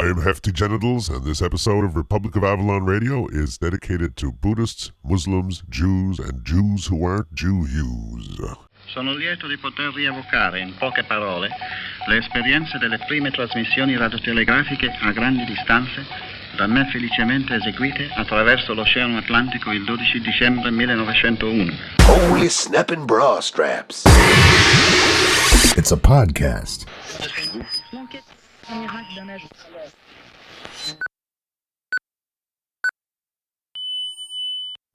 I'm Hefty Genitals, and this episode of Republic of Avalon Radio is dedicated to Buddhists, Muslims, Jews, and Jews who aren't Jew-Jews. Sono lieto di poter rievocare in poche parole le esperienze delle prime trasmissioni radiotelegrafiche a grandi distanze da me felicemente eseguite attraverso l'Oceano Atlantico il 12 dicembre 1901. Holy snapping bra straps. It's a podcast.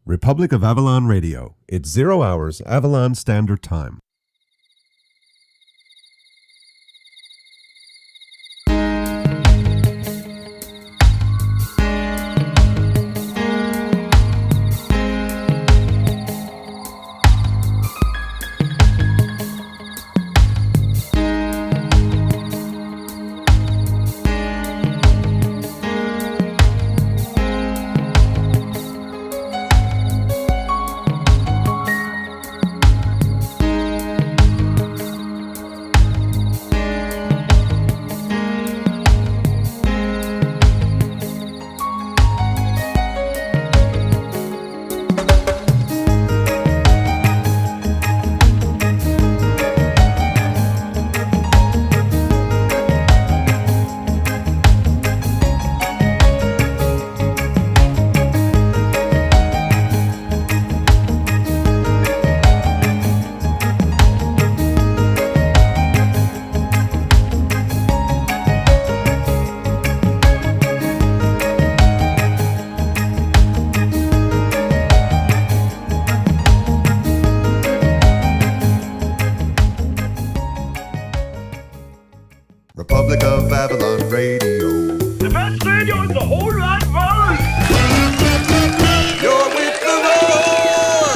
Republic of Avalon Radio. It's 0 hours, Avalon Standard Time. Republic of Avalon Radio. The best radio in the whole wide world. You're with the roar.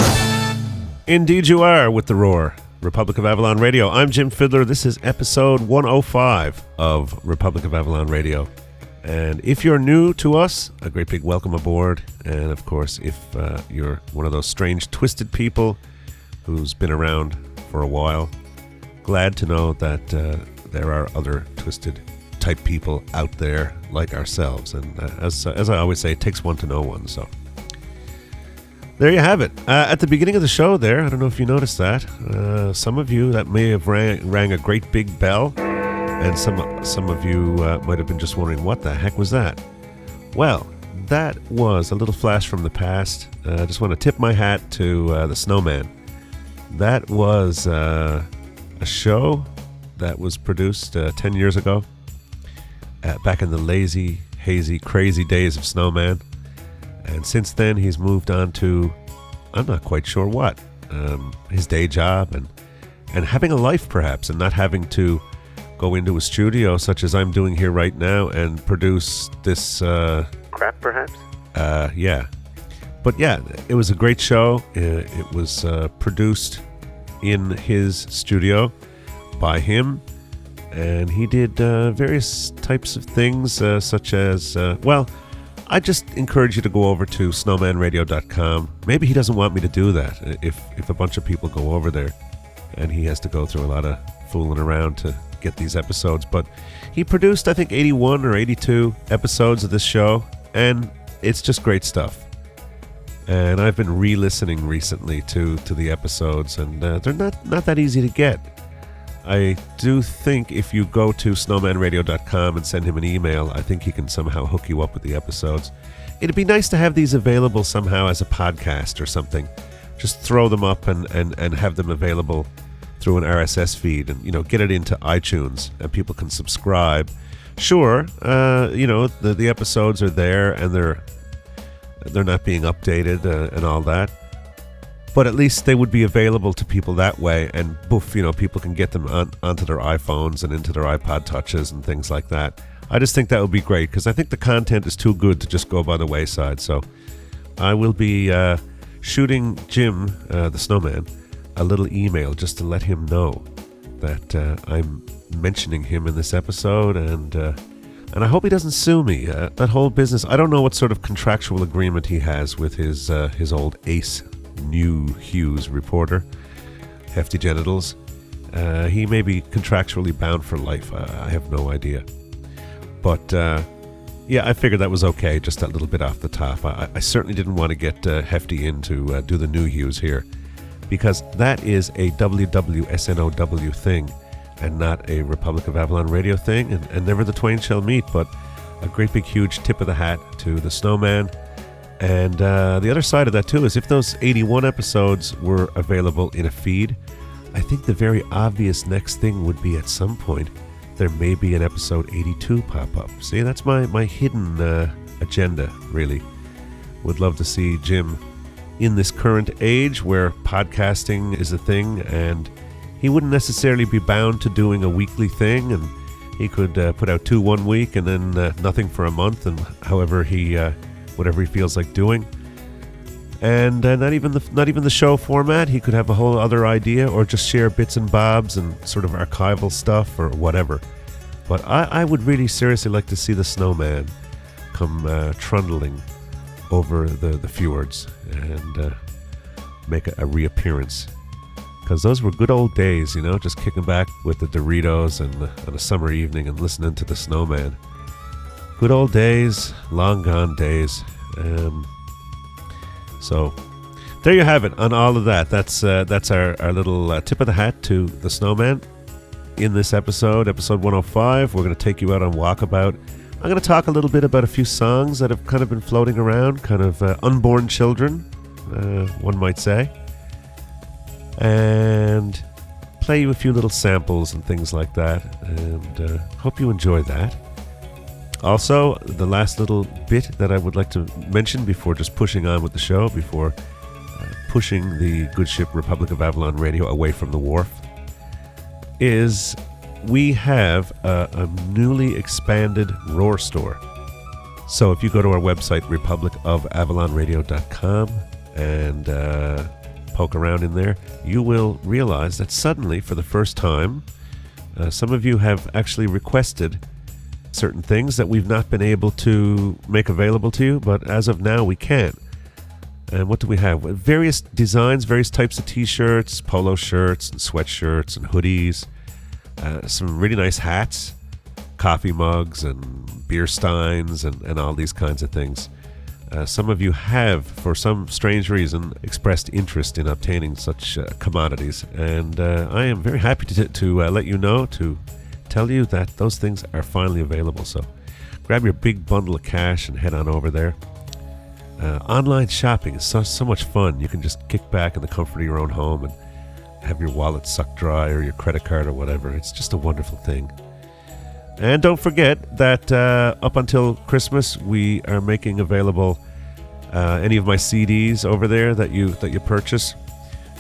Indeed you are with the roar. Republic of Avalon Radio. I'm Jim Fidler. This is episode 105 of Republic of Avalon Radio. And if you're new to us, a great big welcome aboard. And of course, if you're one of those strange, twisted people who's been around for a while, glad to know that there are other twisted type people out there like ourselves. And as I always say, it takes one to know one. So there you have it. At the beginning of the show there, I don't know if you noticed that, some of you that may have rang a great big bell, and some of you might have been just wondering, what the heck was that? Well, that was a little flash from the past. I just want to tip my hat to the Snowman. That was a show that was produced 10 years ago, back in the lazy, hazy, crazy days of Snowman. And since then, he's moved on to, I'm not quite sure what, his day job and having a life, perhaps, and not having to go into a studio such as I'm doing here right now and produce this crap, perhaps? Yeah. But yeah, it was a great show. It was produced in his studio by him, and he did various types of things, such as, I just encourage you to go over to snowmanradio.com. Maybe he doesn't want me to do that if a bunch of people go over there, and he has to go through a lot of fooling around to get these episodes. But he produced, I think, 81 or 82 episodes of this show, and it's just great stuff. And I've been re-listening recently to the episodes, and they're not that easy to get. I do think if you go to snowmanradio.com and send him an email, I think he can somehow hook you up with the episodes. It'd be nice to have these available somehow as a podcast or something. Just throw them up and have them available through an RSS feed, and get it into iTunes and people can subscribe. Sure, the episodes are there and they're not being updated and all that. But at least they would be available to people that way, and people can get them onto their iPhones and into their iPod Touches and things like that. I just think that would be great, because I think the content is too good to just go by the wayside. So I will be shooting Jim, the Snowman, a little email just to let him know that I'm mentioning him in this episode, and I hope he doesn't sue me. That whole business, I don't know what sort of contractual agreement he has with his old ace New Hughes reporter, Hefty Genitals. He may be contractually bound for life. I have no idea. But Yeah, I figured that was okay, just a little bit off the top. I certainly didn't want to get Hefty in to do the new hues here, because that is a WWSNOW thing and not a Republic of Avalon radio thing, and never the twain shall meet, but a great big huge tip of the hat to the Snowman. And the other side of that too is if those 81 episodes were available in a feed, I think the very obvious next thing would be at some point there may be an episode 82 pop up. See, that's my hidden agenda, really. Would love to see Jim in this current age where podcasting is a thing, and he wouldn't necessarily be bound to doing a weekly thing, and he could put out 2 one week and then nothing for a month, and however he whatever he feels like doing. And not even the show format. He could have a whole other idea, or just share bits and bobs and sort of archival stuff or whatever. But I would really seriously like to see the Snowman come trundling over the fjords and make a reappearance. Because those were good old days, you know, just kicking back with the Doritos and on a summer evening and listening to the Snowman. Good old days, long gone days. So there you have it on all of that. That's our little tip of the hat to the Snowman. In this episode 105, we're going to take you out on walkabout. I'm going to talk a little bit about a few songs that have kind of been floating around, kind of unborn children, one might say. And play you a few little samples and things like that. And hope you enjoy that. Also, the last little bit that I would like to mention before just pushing on with the show, before pushing the good ship Republic of Avalon Radio away from the wharf, is we have a newly expanded Roar store. So if you go to our website, republicofavalonradio.com, and poke around in there, you will realize that suddenly, for the first time, some of you have actually requested certain things that we've not been able to make available to you, but as of now we can. And what do we have? Various designs, various types of t-shirts, polo shirts and sweatshirts and hoodies, some really nice hats, coffee mugs and beer steins and all these kinds of things. Some of you have, for some strange reason, expressed interest in obtaining such commodities, and I am very happy to let you know, to tell you that those things are finally available. So grab your big bundle of cash and head on over there. Online shopping is so much fun. You can just kick back in the comfort of your own home and have your wallet sucked dry, or your credit card or whatever. It's just a wonderful thing. And don't forget that up until Christmas we are making available any of my CDs over there that you purchase.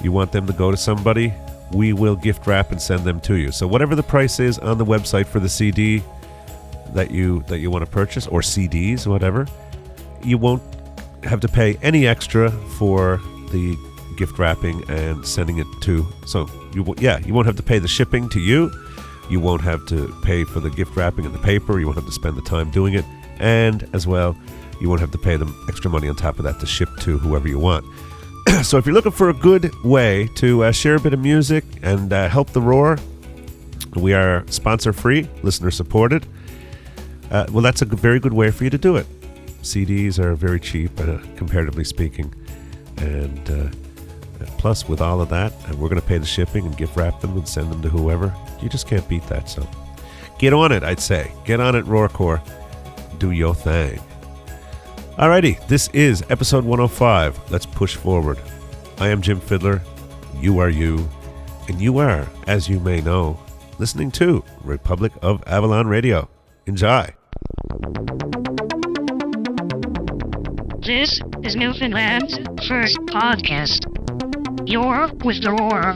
You want them to go to somebody, we will gift wrap and send them to you. So whatever the price is on the website for the CD that you want to purchase, or CDs, whatever, you won't have to pay any extra for the gift wrapping and sending it to. So you won't have to pay the shipping to you. You won't have to pay for the gift wrapping and the paper. You won't have to spend the time doing it, and as well, you won't have to pay them extra money on top of that to ship to whoever you want. So if you're looking for a good way to share a bit of music and help the Roar, we are sponsor-free, listener-supported. Well, that's a very good way for you to do it. CDs are very cheap, comparatively speaking. And plus, with all of that, we're going to pay the shipping and gift wrap them and send them to whoever. You just can't beat that. So get on it, I'd say. Get on it, Roarcore. Do your thing. Alrighty, this is episode 105. Let's push forward. I am Jim Fidler. You are you. And you are, as you may know, listening to Republic of Avalon Radio. Enjoy. This is Newfoundland's first podcast. You're with the Roar.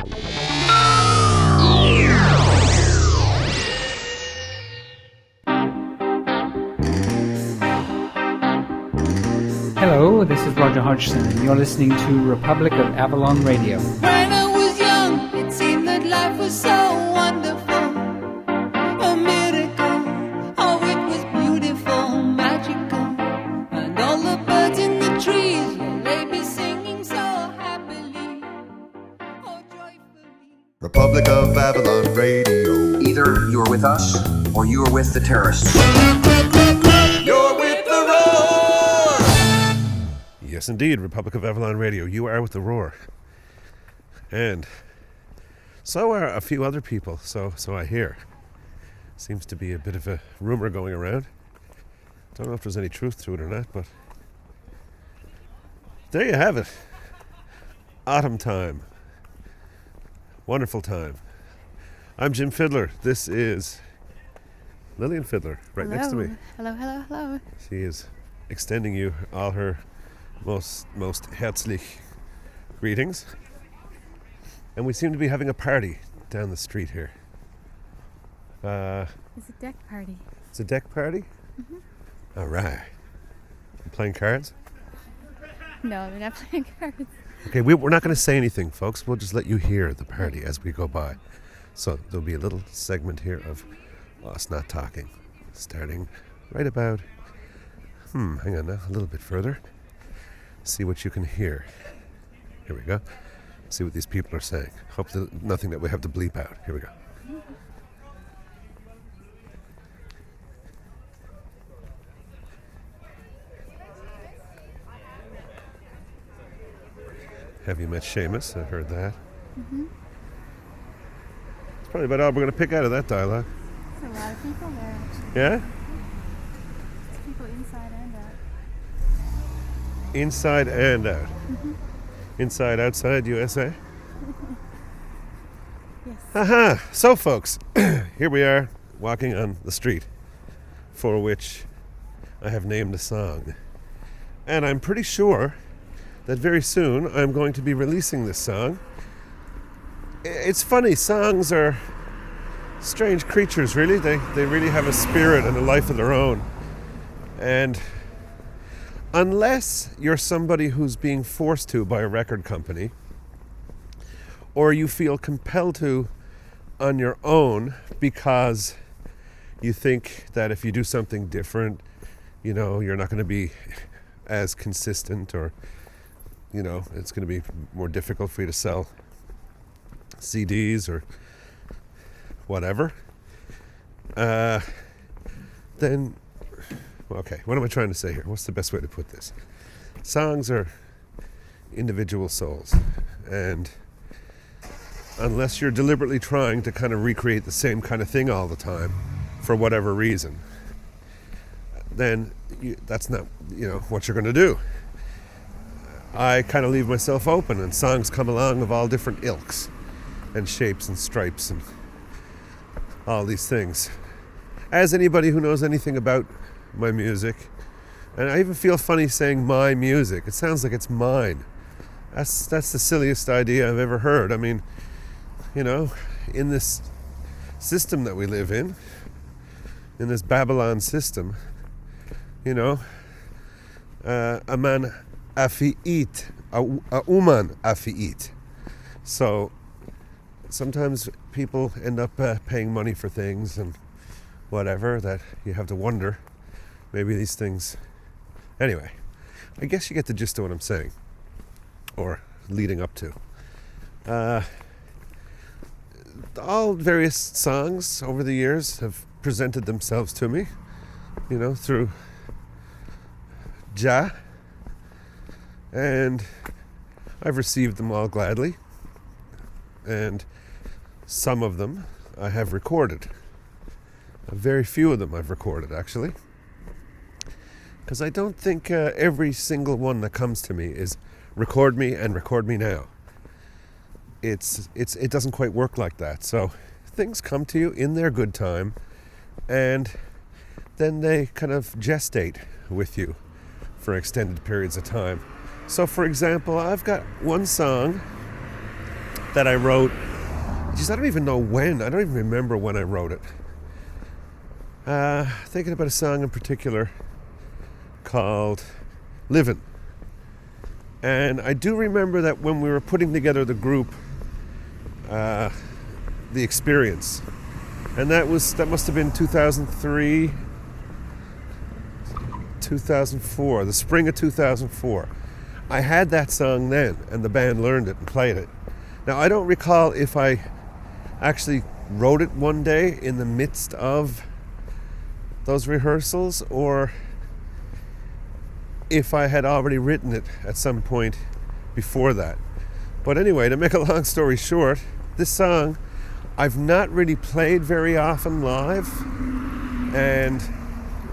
Hello, this is Roger Hodgson, and you're listening to Republic of Avalon Radio. When I was young, it seemed that life was so wonderful. A miracle, oh, it was beautiful, magical. And all the birds in the trees, well, they be singing so happily, oh, joyfully. Republic of Avalon Radio. Either you're with us, or you are with the terrorists. You're with Yes, indeed, Republic of Avalon Radio. You are with the roar. And so are a few other people, so I hear. Seems to be a bit of a rumor going around. Don't know if there's any truth to it or not, but there you have it. Autumn time. Wonderful time. I'm Jim Fidler. This is Lillian Fidler, right Hello. next to me. Hello, hello, hello. She is extending you all her most herzlich greetings. And we seem to be having a party down the street here. It's a deck party. It's a deck party? Mm-hmm. All right. You playing cards? No, we're not playing cards. Okay, we're not going to say anything, folks. We'll just let you hear the party as we go by. So there'll be a little segment here of us not talking, starting right about, hang on now, a little bit further. See what you can hear. Here we go. See what these people are saying. Hope that nothing that we have to bleep out. Here we go. Have you met Seamus? I heard that. Mm-hmm. It's probably about all we're going to pick out of that dialogue. There's a lot of people there, actually. Yeah? There's people inside and out. Inside and out. Mm-hmm. Inside, outside, USA? Yes. Aha! So, folks, here we are walking on the street for which I have named a song. And I'm pretty sure that very soon I'm going to be releasing this song. It's funny, songs are strange creatures, really. They really have a spirit and a life of their own. And unless you're somebody who's being forced to by a record company, or you feel compelled to on your own because you think that if you do something different, you know, you're not going to be as consistent, or you know, it's going to be more difficult for you to sell CDs or whatever, then, okay, what am I trying to say here? What's the best way to put this? Songs are individual souls, and unless you're deliberately trying to kind of recreate the same kind of thing all the time for whatever reason, then that's not, you know, what you're going to do. I kind of leave myself open, and songs come along of all different ilks and shapes and stripes and all these things. As anybody who knows anything about my music, and I even feel funny saying my music. It sounds like it's mine. That's the silliest idea I've ever heard. I mean, you know, in this system that we live in this Babylon system, you know, a man afi'it, a uman afi'it. So sometimes people end up paying money for things and whatever that you have to wonder. Maybe these things... Anyway, I guess you get the gist of what I'm saying, or leading up to. All various songs over the years have presented themselves to me, you know, through Jah, and I've received them all gladly, and some of them I have recorded. Very few of them I've recorded, actually, because I don't think every single one that comes to me is record me and record me now. It doesn't quite work like that. So things come to you in their good time, and then they kind of gestate with you for extended periods of time. So, for example, I've got one song that I wrote. Geez, I don't even know when. I don't even remember when I wrote it. Thinking about a song in particular called Livin. And I do remember that when we were putting together the group, The Experience, and that must have been 2003, 2004, the spring of 2004. I had that song then, and the band learned it and played it. Now, I don't recall if I actually wrote it one day in the midst of those rehearsals, or if I had already written it at some point before that. But anyway, to make a long story short, this song I've not really played very often live, and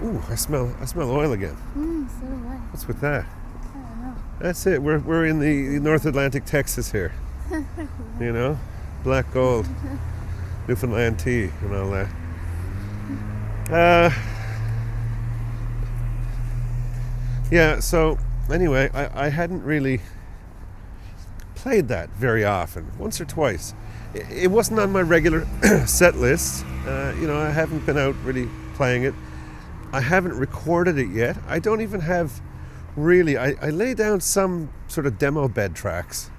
ooh, I smell oil again. So do I. What's with that? I don't know. That's it. We're in the North Atlantic, Texas here. You know, black gold, Newfoundland tea, and all that. Yeah. So anyway, I hadn't really played that very often. Once or twice. It wasn't on my regular set list. I haven't been out really playing it. I haven't recorded it yet. I don't even have really. I laid down some sort of demo bed tracks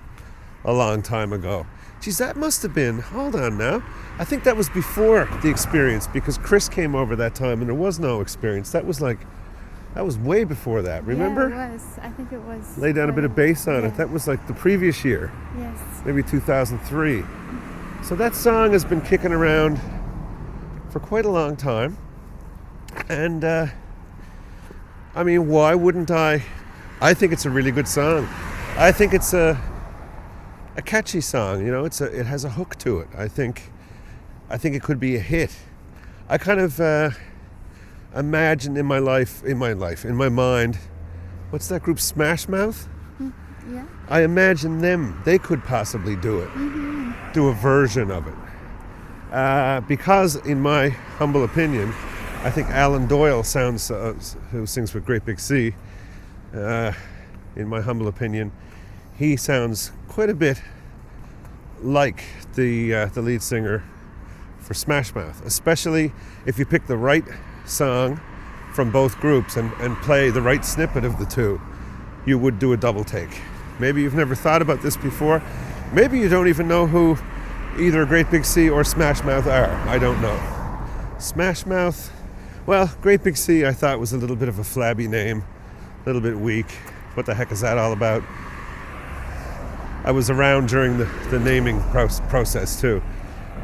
a long time ago. Geez, that must have been, hold on now. I think that was before the Experience, because Chris came over that time and there was no Experience. That was way before that, remember? Yeah, it was. I think it was. Lay down a bit of bass on it. That was like the previous year. Yes. Maybe 2003. So that song has been kicking around for quite a long time. And, I mean, why wouldn't I? I think it's a really good song. I think it's a catchy song, you know. It has a hook to it. I think it could be a hit. I kind of imagine in my mind, what's that group, Smashmouth? Yeah. I imagine them. They could possibly do it, do a version of it, because in my humble opinion, I think Alan Doyle sounds, who sings with Great Big Sea. In my humble opinion, he sounds quite a bit like the lead singer for Smashmouth, especially if you pick the right song from both groups and play the right snippet of the two. You would do a double take. Maybe you've never thought about this before. Maybe you don't even know who either Great Big Sea or Smashmouth are. I don't know. Smashmouth, well, Great Big Sea I thought was a little bit of a flabby name, a little bit weak. What the heck is that all about? I was around during the naming process too,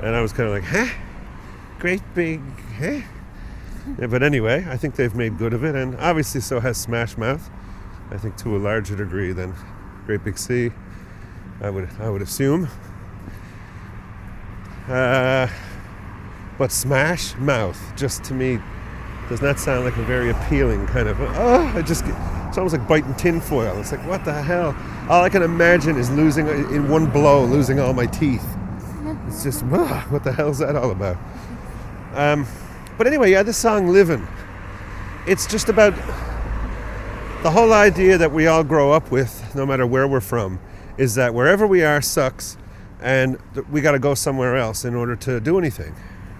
and I was kind of like, huh? Great Big, huh? Yeah, but anyway, I think they've made good of it, and obviously so has Smashmouth. I think to a larger degree than Great Big Sea, I would assume. But Smashmouth, just to me, does not sound like a very appealing kind of. It's almost like biting tinfoil. It's like, what the hell? All I can imagine is losing in one blow, losing all my teeth. It's just, what the hell is that all about? But anyway, yeah, this song Livin, it's just about the whole idea that we all grow up with, no matter where we're from, is that wherever we are sucks, and we got to go somewhere else in order to do anything.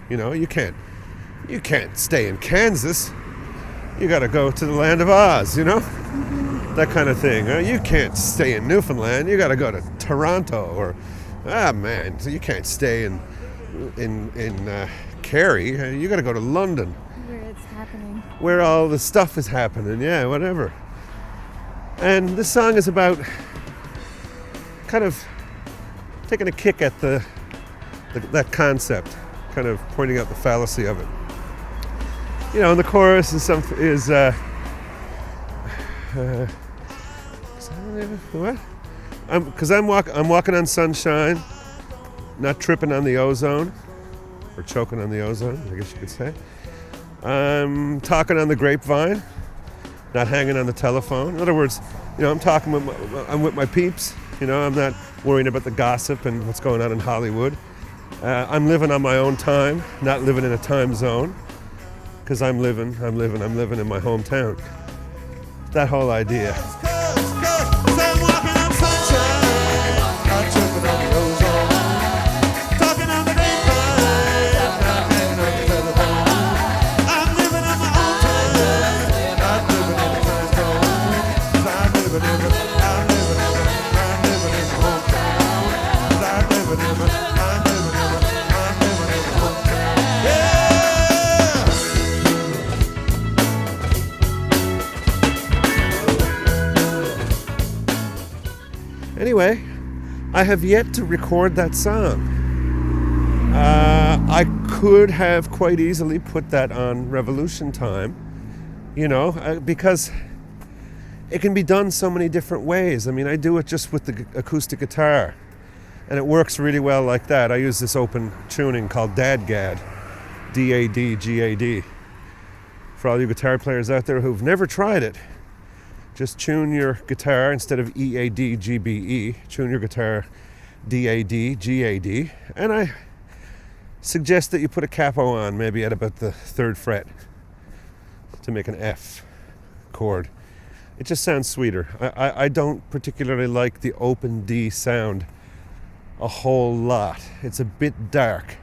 You know, you can't stay in Kansas. You got to go to the land of Oz, you know? That kind of thing. You can't stay in Newfoundland. You got to go to Toronto, or so you can't stay in Kerry. You got to go to London. Where it's happening. Where all the stuff is happening. Yeah, whatever. And this song is about kind of taking a kick at that concept, kind of pointing out the fallacy of it. You know, and the chorus is what? I'm walking on sunshine, not tripping on the ozone, or choking on the ozone, I guess you could say. I'm talking on the grapevine, not hanging on the telephone. In other words, you know, I'm with my peeps. You know, I'm not worrying about the gossip and what's going on in Hollywood. I'm living on my own time, not living in a time zone, because I'm living in my hometown. That whole idea. Anyway, I have yet to record that song. I could have quite easily put that on Revolution Time, you know, because it can be done so many different ways. I mean, I do it just with the acoustic guitar, and it works really well like that. I use this open tuning called DADGAD, D-A-D-G-A-D. For all you guitar players out there who've never tried it, just tune your guitar instead of E-A-D-G-B-E, tune your guitar D-A-D-G-A-D, and I suggest that you put a capo on, maybe at about the 3rd fret, to make an F chord. It just sounds sweeter. I don't particularly like the open D sound a whole lot. It's a bit dark.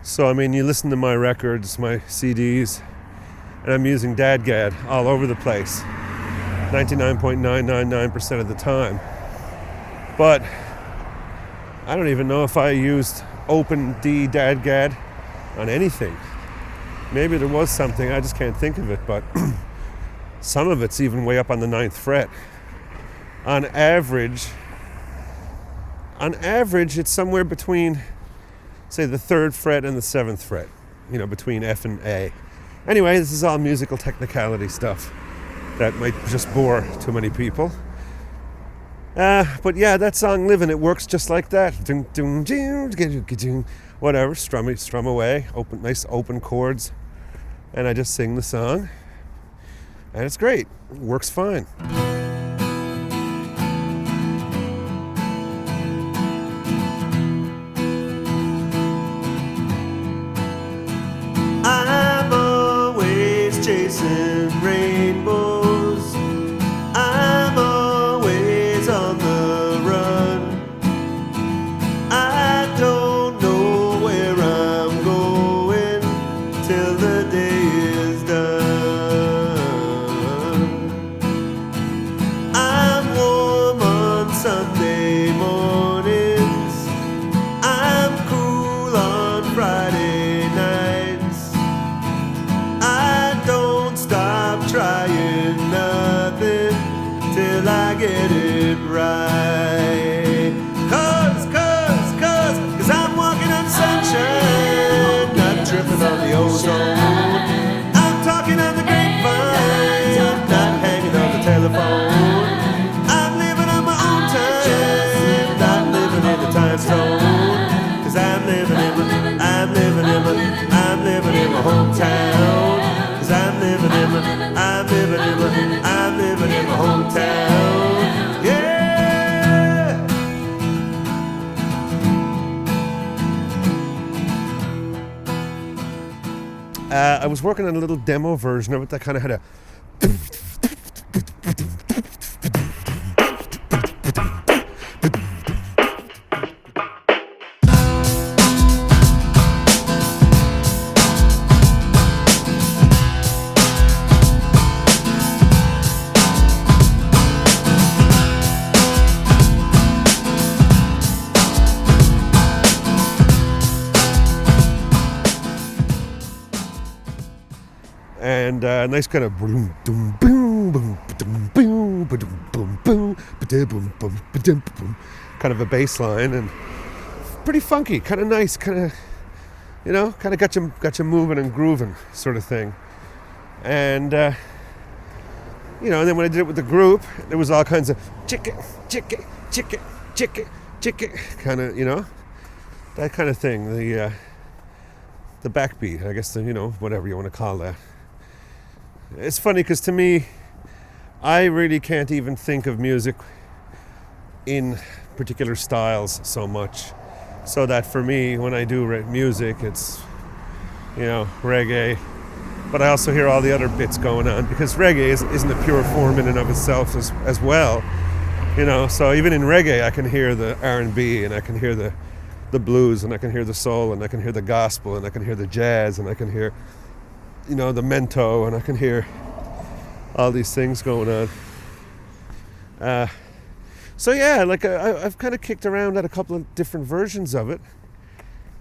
So, I mean, you listen to my records, my CDs, and I'm using DADGAD all over the place, 99.999% of the time. But I don't even know if I used open D DADGAD on anything. Maybe there was something, I just can't think of it, but some of it's even way up on the 9th fret. On average, it's somewhere between, say, the 3rd fret and the 7th fret, between F and A. Anyway, this is all musical technicality stuff that might just bore too many people. But yeah, that song Livin', it works just like that. Whatever, strum away, nice open chords, and I just sing the song, and it's great. It works fine. I'm always chasing rainbows. I'm always on the run. I don't know where I'm going till the day is done. I'm warm on Sunday mornings. I'm cool on Friday nights. I don't stop trying nothing till I get it right. Cause I'm walking on sunshine, not tripping on the ozone. I'm talking on the grapevine, not hanging on the telephone. I'm living on my own time, not living in the time zone. Cause I'm living in my hometown. Cause I'm living in my hometown. Yeah. I was working on a little demo version of it that kind of had a nice kind of boom, boom, boom, boom, boom, boom, boom, boom, boom, boom, boom, boom, kind of a bass line, and pretty funky, kind of nice, kind of, kind of got you moving and grooving sort of thing. And and then when I did it with the group, there was all kinds of chicka, kind of, that kind of thing. The backbeat, I guess, whatever you want to call that. It's funny because to me, I really can't even think of music in particular styles so much. So that for me, when I do music, it's, reggae. But I also hear all the other bits going on because reggae isn't a pure form in and of itself as well. So even in reggae, I can hear the R&B and I can hear the blues and I can hear the soul and I can hear the gospel and I can hear the jazz and I can hear the mento, and I can hear all these things going on. So yeah, like I've kind of kicked around at a couple of different versions of it,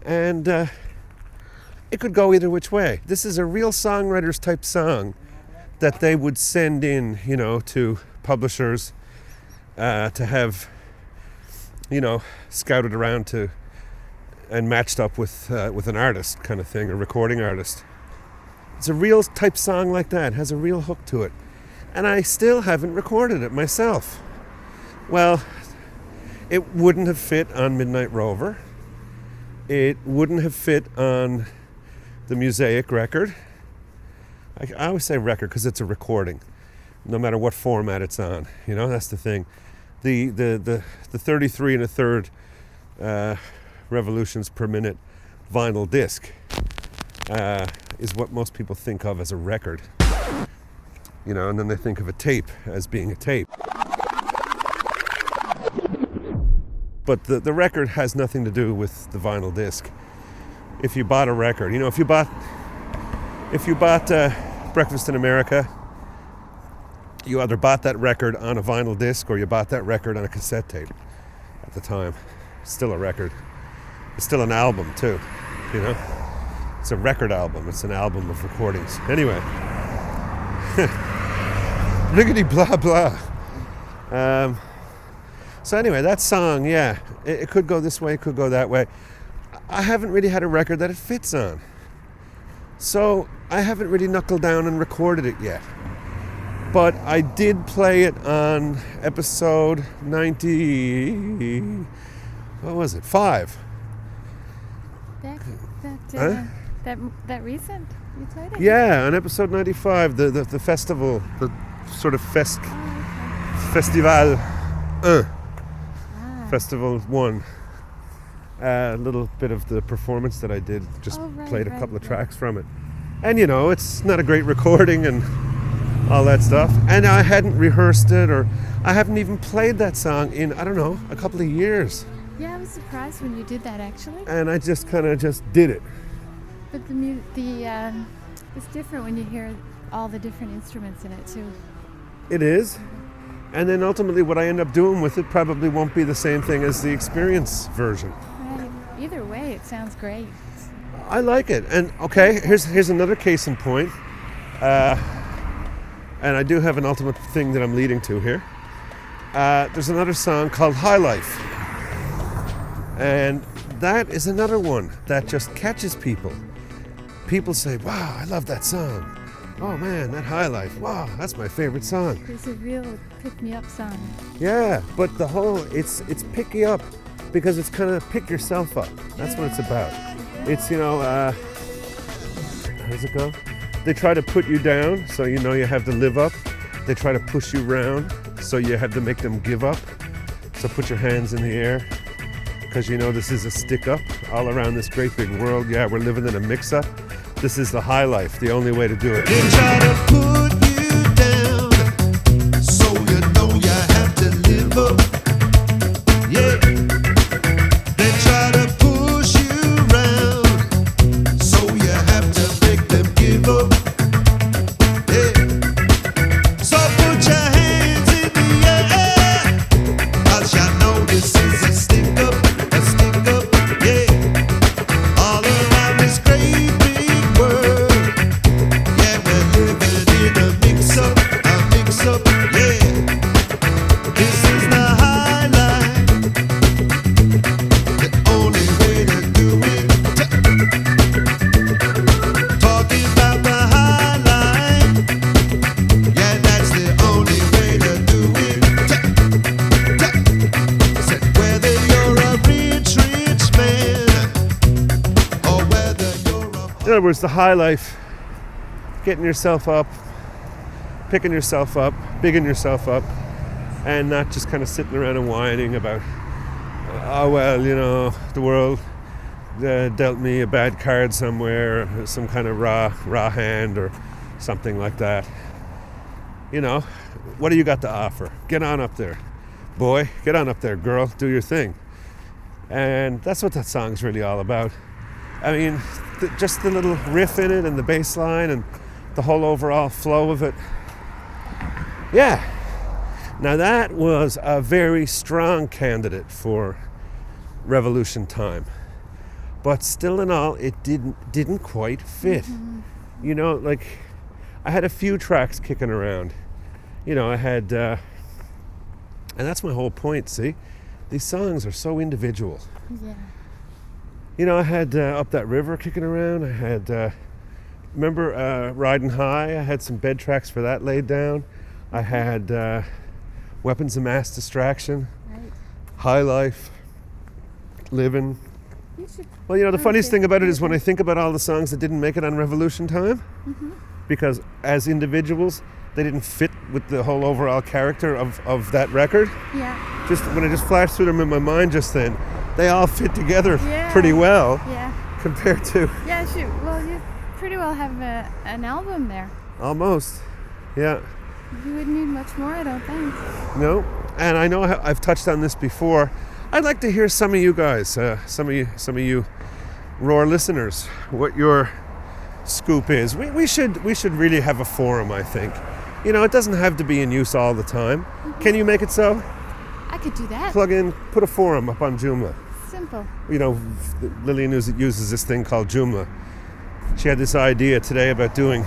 and it could go either which way. This is a real songwriters type song that they would send in, to publishers to have, scouted around to and matched up with an artist kind of thing, a recording artist. It's a real type song like that, has a real hook to it. And I still haven't recorded it myself. Well, it wouldn't have fit on Midnight Rover. It wouldn't have fit on the Mosaic record. I always say record because it's a recording, no matter what format it's on. You know, that's the thing. The 33 1/3 revolutions per minute vinyl disc is what most people think of as a record. You know, and then they think of a tape as being a tape. But the record has nothing to do with the vinyl disc. If you bought a record, you know, if you bought Breakfast in America, you either bought that record on a vinyl disc or you bought that record on a cassette tape at the time. It's still a record. It's still an album too, you know. It's a record album. It's an album of recordings. Anyway. Riggedy blah blah. So anyway, that song, yeah, it could go this way, it could go that way. I haven't really had a record that it fits on. So I haven't really knuckled down and recorded it yet. But I did play it on episode 90... What was it? 5. That recent? You played it? Yeah, on episode 95, the festival, the sort of festival 1. Festival 1. A little bit of the performance that I did, just played a couple of tracks from it. And you know, it's not a great recording and all that stuff. And I hadn't rehearsed it, or I haven't even played that song in, I don't know, a couple of years. Yeah, I was surprised when you did that, actually. And I just kind of did it. But it's different when you hear all the different instruments in it too. It is. And then ultimately what I end up doing with it probably won't be the same thing as the Experience version. Right. Either way, it sounds great. I like it. And okay, here's another case in point. And I do have an ultimate thing that I'm leading to here. There's another song called High Life. And that is another one that just catches people. People say, wow, I love that song. Oh man, that High Life, wow, that's my favorite song. It's a real pick-me-up song. Yeah, but it's pick you up because it's kind of pick yourself up. That's what it's about. It's, you know, how does it go? They try to put you down, so you know you have to live up. They try to push you around, so you have to make them give up. So put your hands in the air, because you know this is a stick up all around this great big world. Yeah, we're living in a mix-up. This is the high life, the only way to do it. They try to put you down, so you know you have to live up. Yeah. They try to push you around, so you have to make them give up. Yeah. So put your hands in the air, 'cause you know this is a stick up, yeah. All around this great big world. Yeah, we're living in a mix-up, yeah. This is the high life, the only way to do it. Talking about the high life, yeah, that's the only way to do it. Said whether you're a rich man, or whether you're a... In other words, the high life, getting yourself up, picking yourself up, bigging yourself up, and not just kind of sitting around and whining about, oh, well, you know, the world dealt me a bad card somewhere, some kind of raw hand or something like that. You know, what do you got to offer? Get on up there, boy. Get on up there, girl. Do your thing. And that's what that song's really all about. I mean, just the little riff in it and the bass line and the whole overall flow of it. Yeah. Now that was a very strong candidate for Revolution time. But still in all, it didn't quite fit. Mm-hmm. You know, like, I had a few tracks kicking around. You know, I had, and that's my whole point, see? These songs are so individual. Yeah. You know, I had Up That River kicking around. I had, remember Riding High? I had some bed tracks for that laid down. I had Weapons of Mass Distraction, Right. High Life, Livin. You should. Well, you know, the funniest Okay. thing about it is when I think about all the songs that didn't make it on Revolution Time, because as individuals, they didn't fit with the whole overall character of that record. Yeah. Just when I just flashed through them in my mind just then, they all fit together Yeah. pretty well Yeah. compared to Yeah. Shoot. Well, you pretty well have an album there. almost. Yeah. You wouldn't need much more, I don't think. No. And I know I've touched on this before. I'd like to hear some of you guys, some of you Roar listeners, what your scoop is. We should really have a forum, I think. You know, it doesn't have to be in use all the time. Can you make it so? I could do that. Plug in, put a forum up on Joomla. Simple. You know, Lillian uses this thing called Joomla. She had this idea today about doing,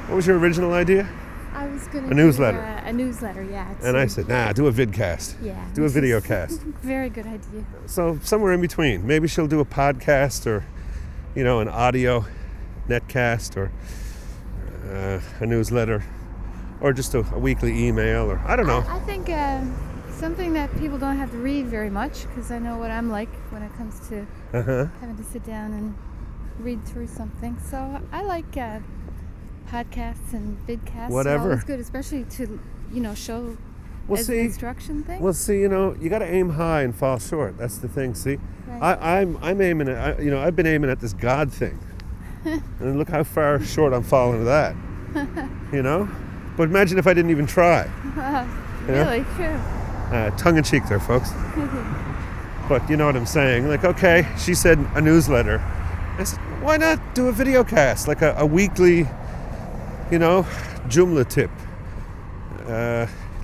what was your original idea? I was going to A newsletter. A newsletter, yeah. And I said, nah, do a vidcast. Yeah. Do a video cast. Very good idea. So somewhere in between. Maybe she'll do a podcast or, you know, an audio netcast or a newsletter or just a weekly email or I don't know. I think something that people don't have to read very much, because I know what I'm like when it comes to having to sit down and read through something. So I like podcasts and vidcasts. Whatever. It's good, especially to, you know, show Well, as see, an instruction thing. Well, see, you know, you got to aim high and fall short. That's the thing. See, Right. I'm aiming at, you know, I've been aiming at this God thing, and look how far short I'm falling to that. You know, but imagine if I didn't even try. You know? Really true. Tongue in cheek there, folks. But you know what I'm saying. Like, okay, she said a newsletter. I said, why not do a video cast, like a weekly, you know, Joomla tip,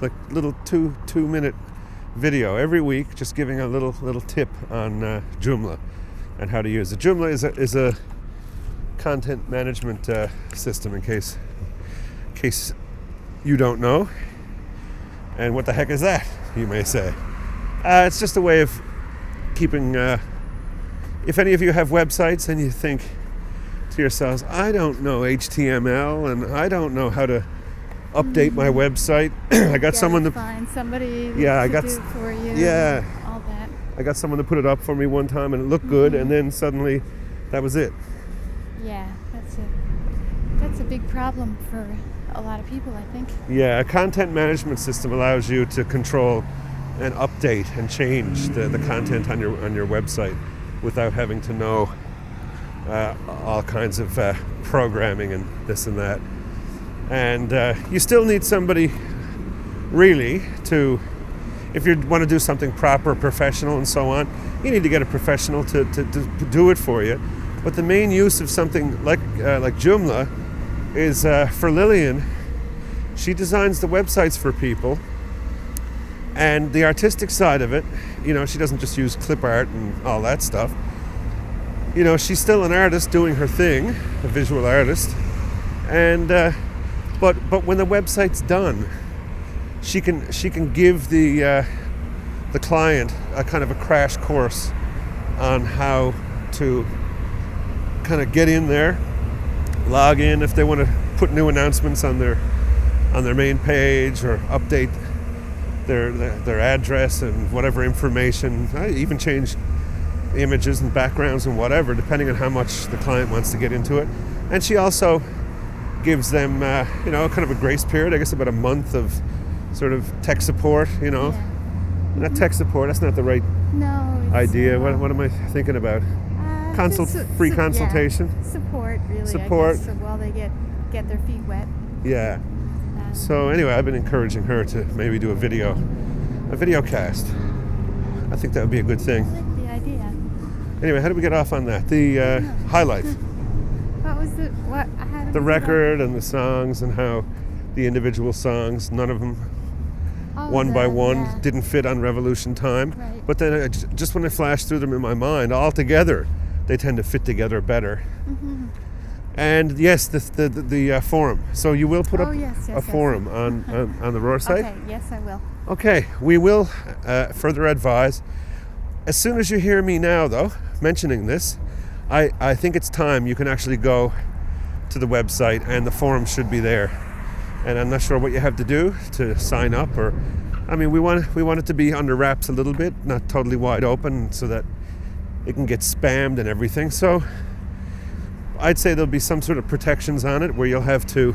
like little two-minute video every week, just giving a little tip on Joomla and how to use it. Joomla is a content management system, in case you don't know. And what the heck is that, you may say? It's just a way of keeping. If any of you have websites and you think to yourselves, I don't know HTML and I don't know how to update my website. I got someone to find somebody Yeah, I to got do it for you. yeah. All that. I got someone to put it up for me one time and it looked good, and then suddenly that was it. Yeah, that's a big problem for a lot of people, I think. Yeah, a content management system allows you to control and update and change the content on your website without having to know all kinds of programming and this and that. And you still need somebody really to, if you want to do something proper, professional and so on, you need to get a professional to do it for you. But the main use of something like Joomla is for Lillian. She designs the websites for people, and the artistic side of it, you know, she doesn't just use clip art and all that stuff. You know, she's still an artist doing her thing, a visual artist, and but when the website's done, she can give the client a kind of a crash course on how to kind of get in there, log in if they want to put new announcements on their main page or update their address and whatever information. I even change images and backgrounds and whatever, depending on how much the client wants to get into it. And she also gives them, you know, kind of a grace period, I guess about a month of sort of tech support, you know. Yeah. Not tech support, that's not the right idea. What am I thinking about? Free consultation. Yeah. Support, really. Support. I guess, so while they get their feet wet. Yeah. So anyway, I've been encouraging her to maybe do a video cast. I think that would be a good thing. I like the idea. Anyway, how did we get off on that? The highlight. What was the record and the songs, and how the individual songs, none of them, one by one, didn't fit on Revolution Time. Right. But then just when I flashed through them in my mind, all together, they tend to fit together better. Mm-hmm. And yes, the forum. So you will put up a forum on the Roar site? Okay, yes, I will. Okay, we will further advise. As soon as you hear me now, though, mentioning this, I think it's time you can actually go to the website, and the forum should be there. And I'm not sure what you have to do to sign up, or I mean, we want it to be under wraps a little bit, not totally wide open, so that it can get spammed and everything. So I'd say there'll be some sort of protections on it where you'll have to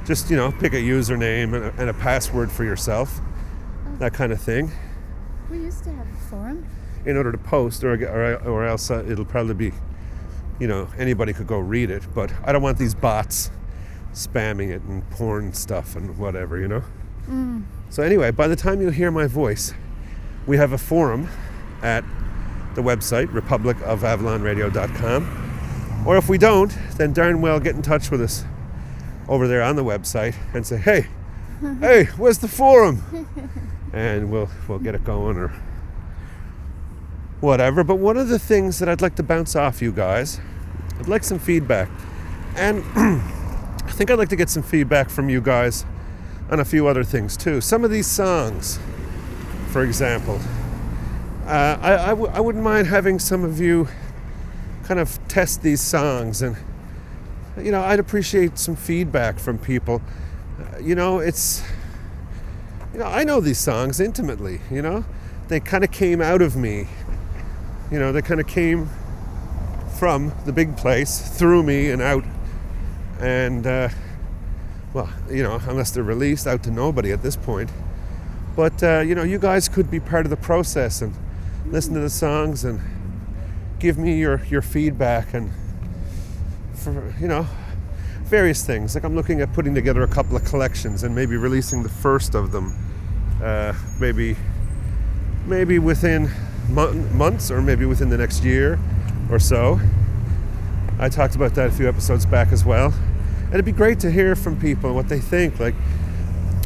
just, pick a username and a password for yourself, that kind of thing. We used to have a forum. In order to post, or else it'll probably be, anybody could go read it. But I don't want these bots spamming it and porn stuff and whatever, So anyway, by the time you hear my voice, we have a forum at the website, republicofavalonradio.com. Or if we don't, then darn well get in touch with us over there on the website and say, hey, where's the forum? And we'll get it going or whatever. But one of the things that I'd like to bounce off you guys, I'd like some feedback. And I think I'd like to get some feedback from you guys on a few other things too. Some of these songs, for example, I wouldn't mind having some of you kind of test these songs, and I'd appreciate some feedback from people. I know these songs intimately. They kind of came out of me. They kind of came from the big place, through me and out, and unless they're released, out to nobody at this point. But you guys could be part of the process and listen to the songs and give me your feedback, and for various things. Like I'm looking at putting together a couple of collections and maybe releasing the first of them, maybe within months, or maybe within the next year or so. I talked about that a few episodes back as well. And it'd be great to hear from people what they think. Like,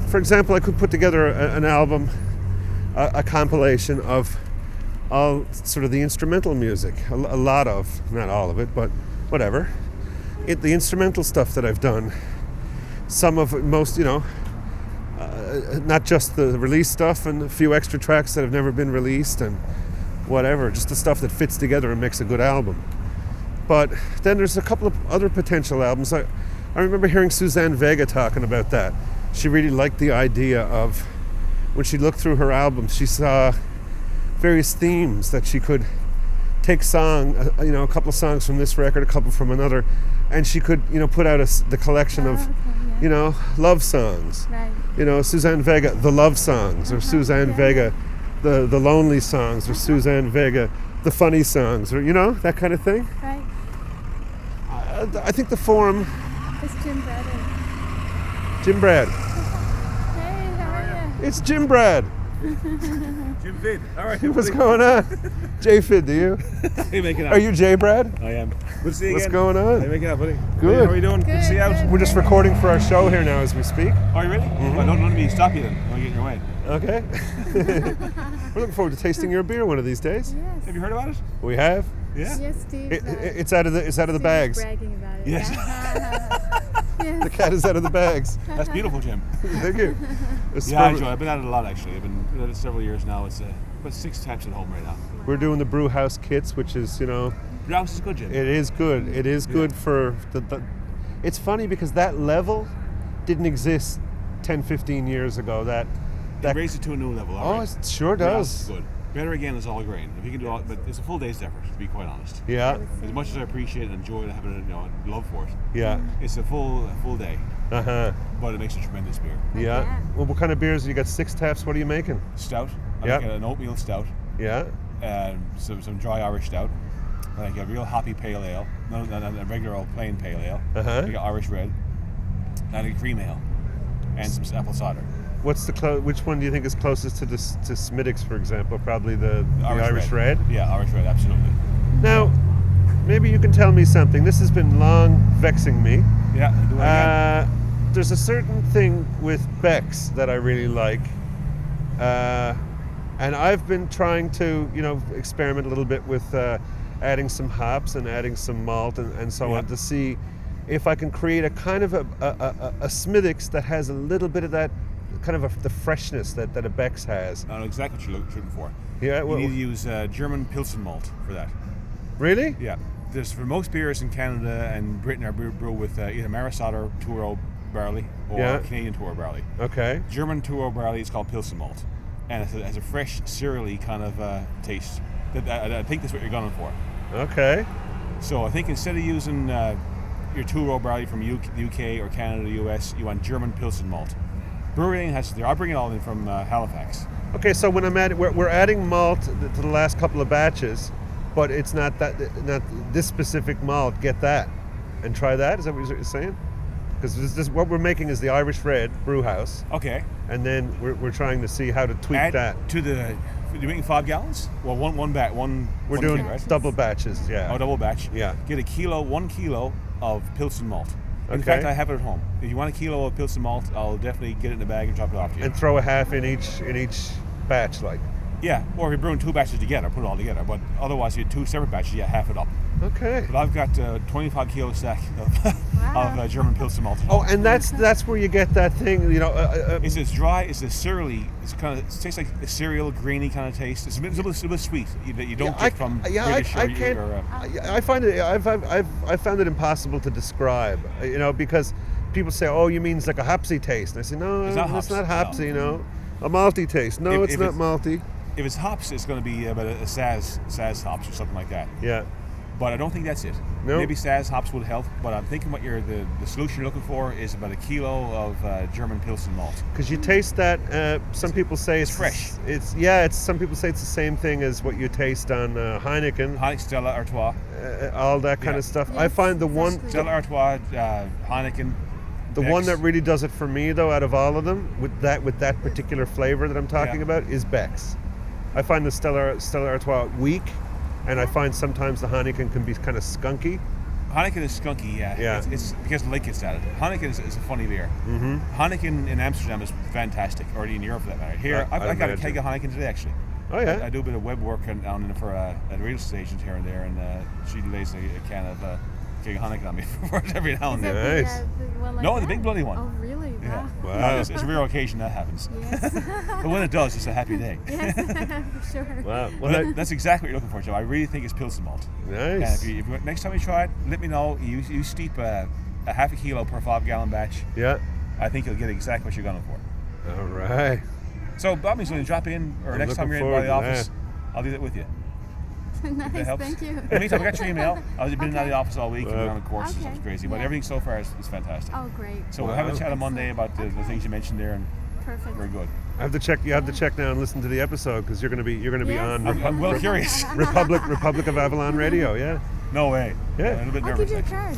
for example, I could put together an album, a compilation of all sort of the instrumental music, a lot of, not all of it, but whatever. The instrumental stuff that I've done, some of it, most, not just the release stuff, and a few extra tracks that have never been released and whatever, just the stuff that fits together and makes a good album. But then there's a couple of other potential albums. I remember hearing Suzanne Vega talking about that. She really liked the idea of, when she looked through her albums, she saw various themes that she could take a couple of songs from this record, a couple from another, and she could, put out the collection of, love songs. Right. Suzanne Vega, the love songs, or Suzanne Vega, the lonely songs, or Suzanne Vega, the funny songs, or, that kind of thing. Right. I think the forum... It's Jim Brad. Jim Brad. Hey, how are you? It's Jim Brad. Jim Fid. All right. What's going on? J Fid, do you? How you making out? Are you J Brad? I am. Good to see you What's again. going on? How you making out, buddy? Good. Hey, how are you doing? Good to see you out. We're just recording for our show here now as we speak. Are you really? Mm-hmm. Well, don't let me stop you then. I want to get in your way. Okay. We're looking forward to tasting your beer one of these days. Yes. Have you heard about it? We have. Yeah. Yes, Steve. It's out of the Steve bags. is bragging about it. Yes. Yes. The cat is out of the bags. That's beautiful, Jim. Thank you. Yeah, I enjoy it. I've been at it a lot, actually. I've been at it several years now. It's about 6 taps at home right now. We're doing the brew house kits, which is, Brew house is good, Jim. It is good. It is good for the... It's funny because that level didn't exist 10, 15 years ago. That raised it to a new level. All right. It sure Brew house does. is good. Better again is all grain. If you can do all, but it's a full day's effort, to be quite honest. Yeah. As much as I appreciate and enjoy having a love for it. Yeah. It's a full day. Uh-huh. But it makes a tremendous beer. Yeah. Well, what kind of beers? You got 6 taps. What are you making? Stout. I Yeah. make an oatmeal stout. Yeah. Some dry Irish stout. I like a real hoppy pale ale. No, a regular old plain pale ale. Uh-huh. Like Irish red. And a cream ale. And some apple cider. What's which one do you think is closest to Smittix, for example? Probably the Irish red. Yeah, Irish red, absolutely. Now, maybe you can tell me something. This has been long vexing me. Yeah, do it again. There's a certain thing with Beck's that I really like, and I've been trying to, experiment a little bit with adding some hops and adding some malt and so on to see if I can create a kind of a Smittix that has a little bit of that kind of the freshness that a Beck's has. I know exactly what you're looking for. Yeah, you need to use German Pilsen malt for that. Really? Yeah. For most beers in Canada and Britain are brewed with either Marisotto, Turo, barley or Canadian Toro barley. Okay. German Toro barley is called Pilsen malt, and it has a fresh, cereally kind of taste. I think that's what you're going for. Okay. So I think instead of using your Toro barley from UK or Canada, US, you want German Pilsen malt. Brewing has I'll bring it all in from Halifax. Okay, so when we're adding malt to the last couple of batches, but it's not this specific malt. Get that and try that. Is that what you're saying? Because this what we're making is the Irish Red brew house. Okay. And then we're trying to see how to tweak Add that to the. You're making 5 gallons? Well, one batch. We're one doing kilo, right? double batches. Yeah. Oh, double batch. Yeah. Get 1 kilo of Pilsen malt. In Okay. fact, I have it at home. If you want a kilo of Pilsen malt, I'll definitely get it in a bag and drop it off to you. And throw a half in each batch, like. Yeah, or if you're brewing 2 batches together, put it all together. But otherwise, you have 2 separate batches, half it up. Okay. But I've got 25 kilo stack of German Pilsen malt. Oh, and that's where you get that thing, It's dry. It's a cereally. It tastes like a cereal, grainy kind of taste. It's a bit sweet. You don't get from British I can't. I find it. I've found it impossible to describe. Because people say, "Oh, you mean it's like a hopsy taste?" And I say, "No, it's not hopsy. No. A malty taste. No, it's not malty." If it's hops, it's going to be about a Saz hops or something like that. Yeah. But I don't think that's it. No. Maybe Saz hops would help, but I'm thinking what the solution you're looking for is about 1 kilo of German Pilsen malt. Because you taste that. Some people say it's fresh. Some people say it's the same thing as what you taste on Heineken. Stella Artois. All that kind of stuff. Yes, I find the one Stella Artois, Heineken. The one that really does it for me, though, out of all of them, with that particular flavor that I'm talking about, is Beck's. I find the Stella Artois weak, and I find sometimes the Heineken can be kind of skunky. Heineken is skunky, yeah. It's because the lake gets at it. Heineken is a funny beer. Mm-hmm. Heineken in Amsterdam is fantastic, or in Europe for that matter. Here, I got a keg of Heineken today, actually. Oh, yeah? I do a bit of web work for at radio stations here and there, and she lays a can of keg of Heineken on me every now and then. Nice. The big bloody one. Oh, really? Yeah. Wow. It's a rare occasion that happens. Yes. But when it does, it's a happy day. Yes, for sure. Wow. Well, that's exactly what you're looking for, Joe. I really think it's Pilsen malt. Nice. And if you next time you try it, let me know. You steep a half a kilo per 5 gallon batch. Yeah. I think you'll get exactly what you're going for. All right. So, Bob, when you drop in, or next time you're in by the office, I'll do that with you. Nice, that helps. thank you. In the meantime, I got your email. I've been out of the office all week and been on the course. Okay. It's crazy. But Yeah. everything so far is fantastic. Oh, great. So we'll have a chat on Monday about the things you mentioned there, and Perfect. very good. I have to check. You have to check now and listen to the episode because you're going to be on. I'm well curious. Republic of Avalon Radio. Yeah. No way. Yeah. I'm a little bit I'll nervous. give you a actually. card.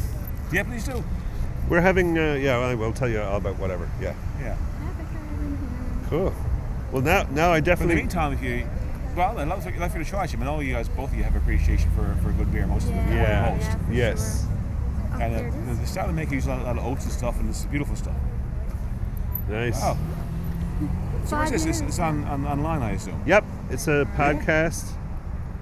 Yeah, please do. We're having. I will tell you all about whatever. Yeah. Yeah. I have a card in here. Cool. Well, now I But definitely. in the meantime, if you, I'd love for you to try it. I know you guys, both of you, have appreciation for good beer. Most of them, Yeah. most. Yeah, for Yes. Sure. And There it is. the style they make use a lot of oats and stuff, and it's beautiful stuff. Nice. Wow. So what's this? years. It's online, I assume. Yep. It's a podcast,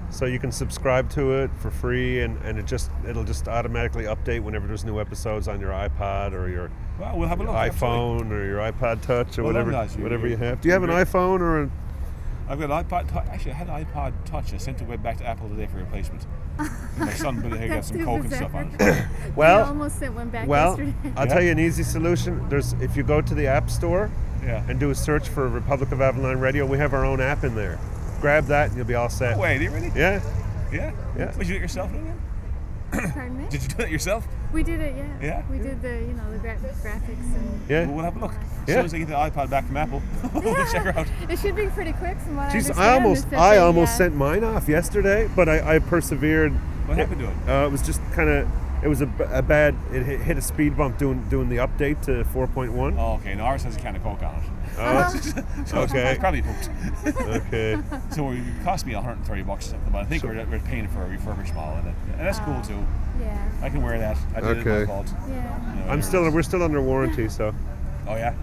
so you can subscribe to it for free, and it'll just automatically update whenever there's new episodes on your iPod or your Well, we'll have a look. iPhone or your iPod Touch or Well done, whatever guys. whatever you have. Do you're you have an great. iPhone or an? I've got an iPod Touch. Actually, I had an iPod Touch. I sent it back to Apple today for replacement. My son got That's some too Coke and bizarre. stuff on it. Well, I almost sent one back Well, yesterday. I'll tell you an easy solution. If you go to the App Store Yeah. and do a search for Republic of Avalon Radio, we have our own app in there. Grab that and you'll be all set. No way, did you really? Yeah. Yeah? Yeah. Did you do it yourself, Lillian? Pardon me? Did you do it yourself? We did it, yeah. Yeah? We did the graphics and. Yeah. Well, we'll have a look. As Yeah. soon as I get the iPod back from Apple, we'll check her out. It should be pretty quick from what I Jeez, understand. I almost sent mine off yesterday, but I persevered. What happened to it? It was just kind of. It was a bad. It hit a speed bump doing the update to 4.1. Oh, okay. No, ours has a can of Coke on it. Oh, okay. It's probably hooked. Okay. So it cost me $130 or something, but I think we're paying for a refurbished model in it, and that's cool too. Yeah. I can wear that. I did it, Okay. my fault. Yeah. You know, We're still under warranty, so. Oh yeah.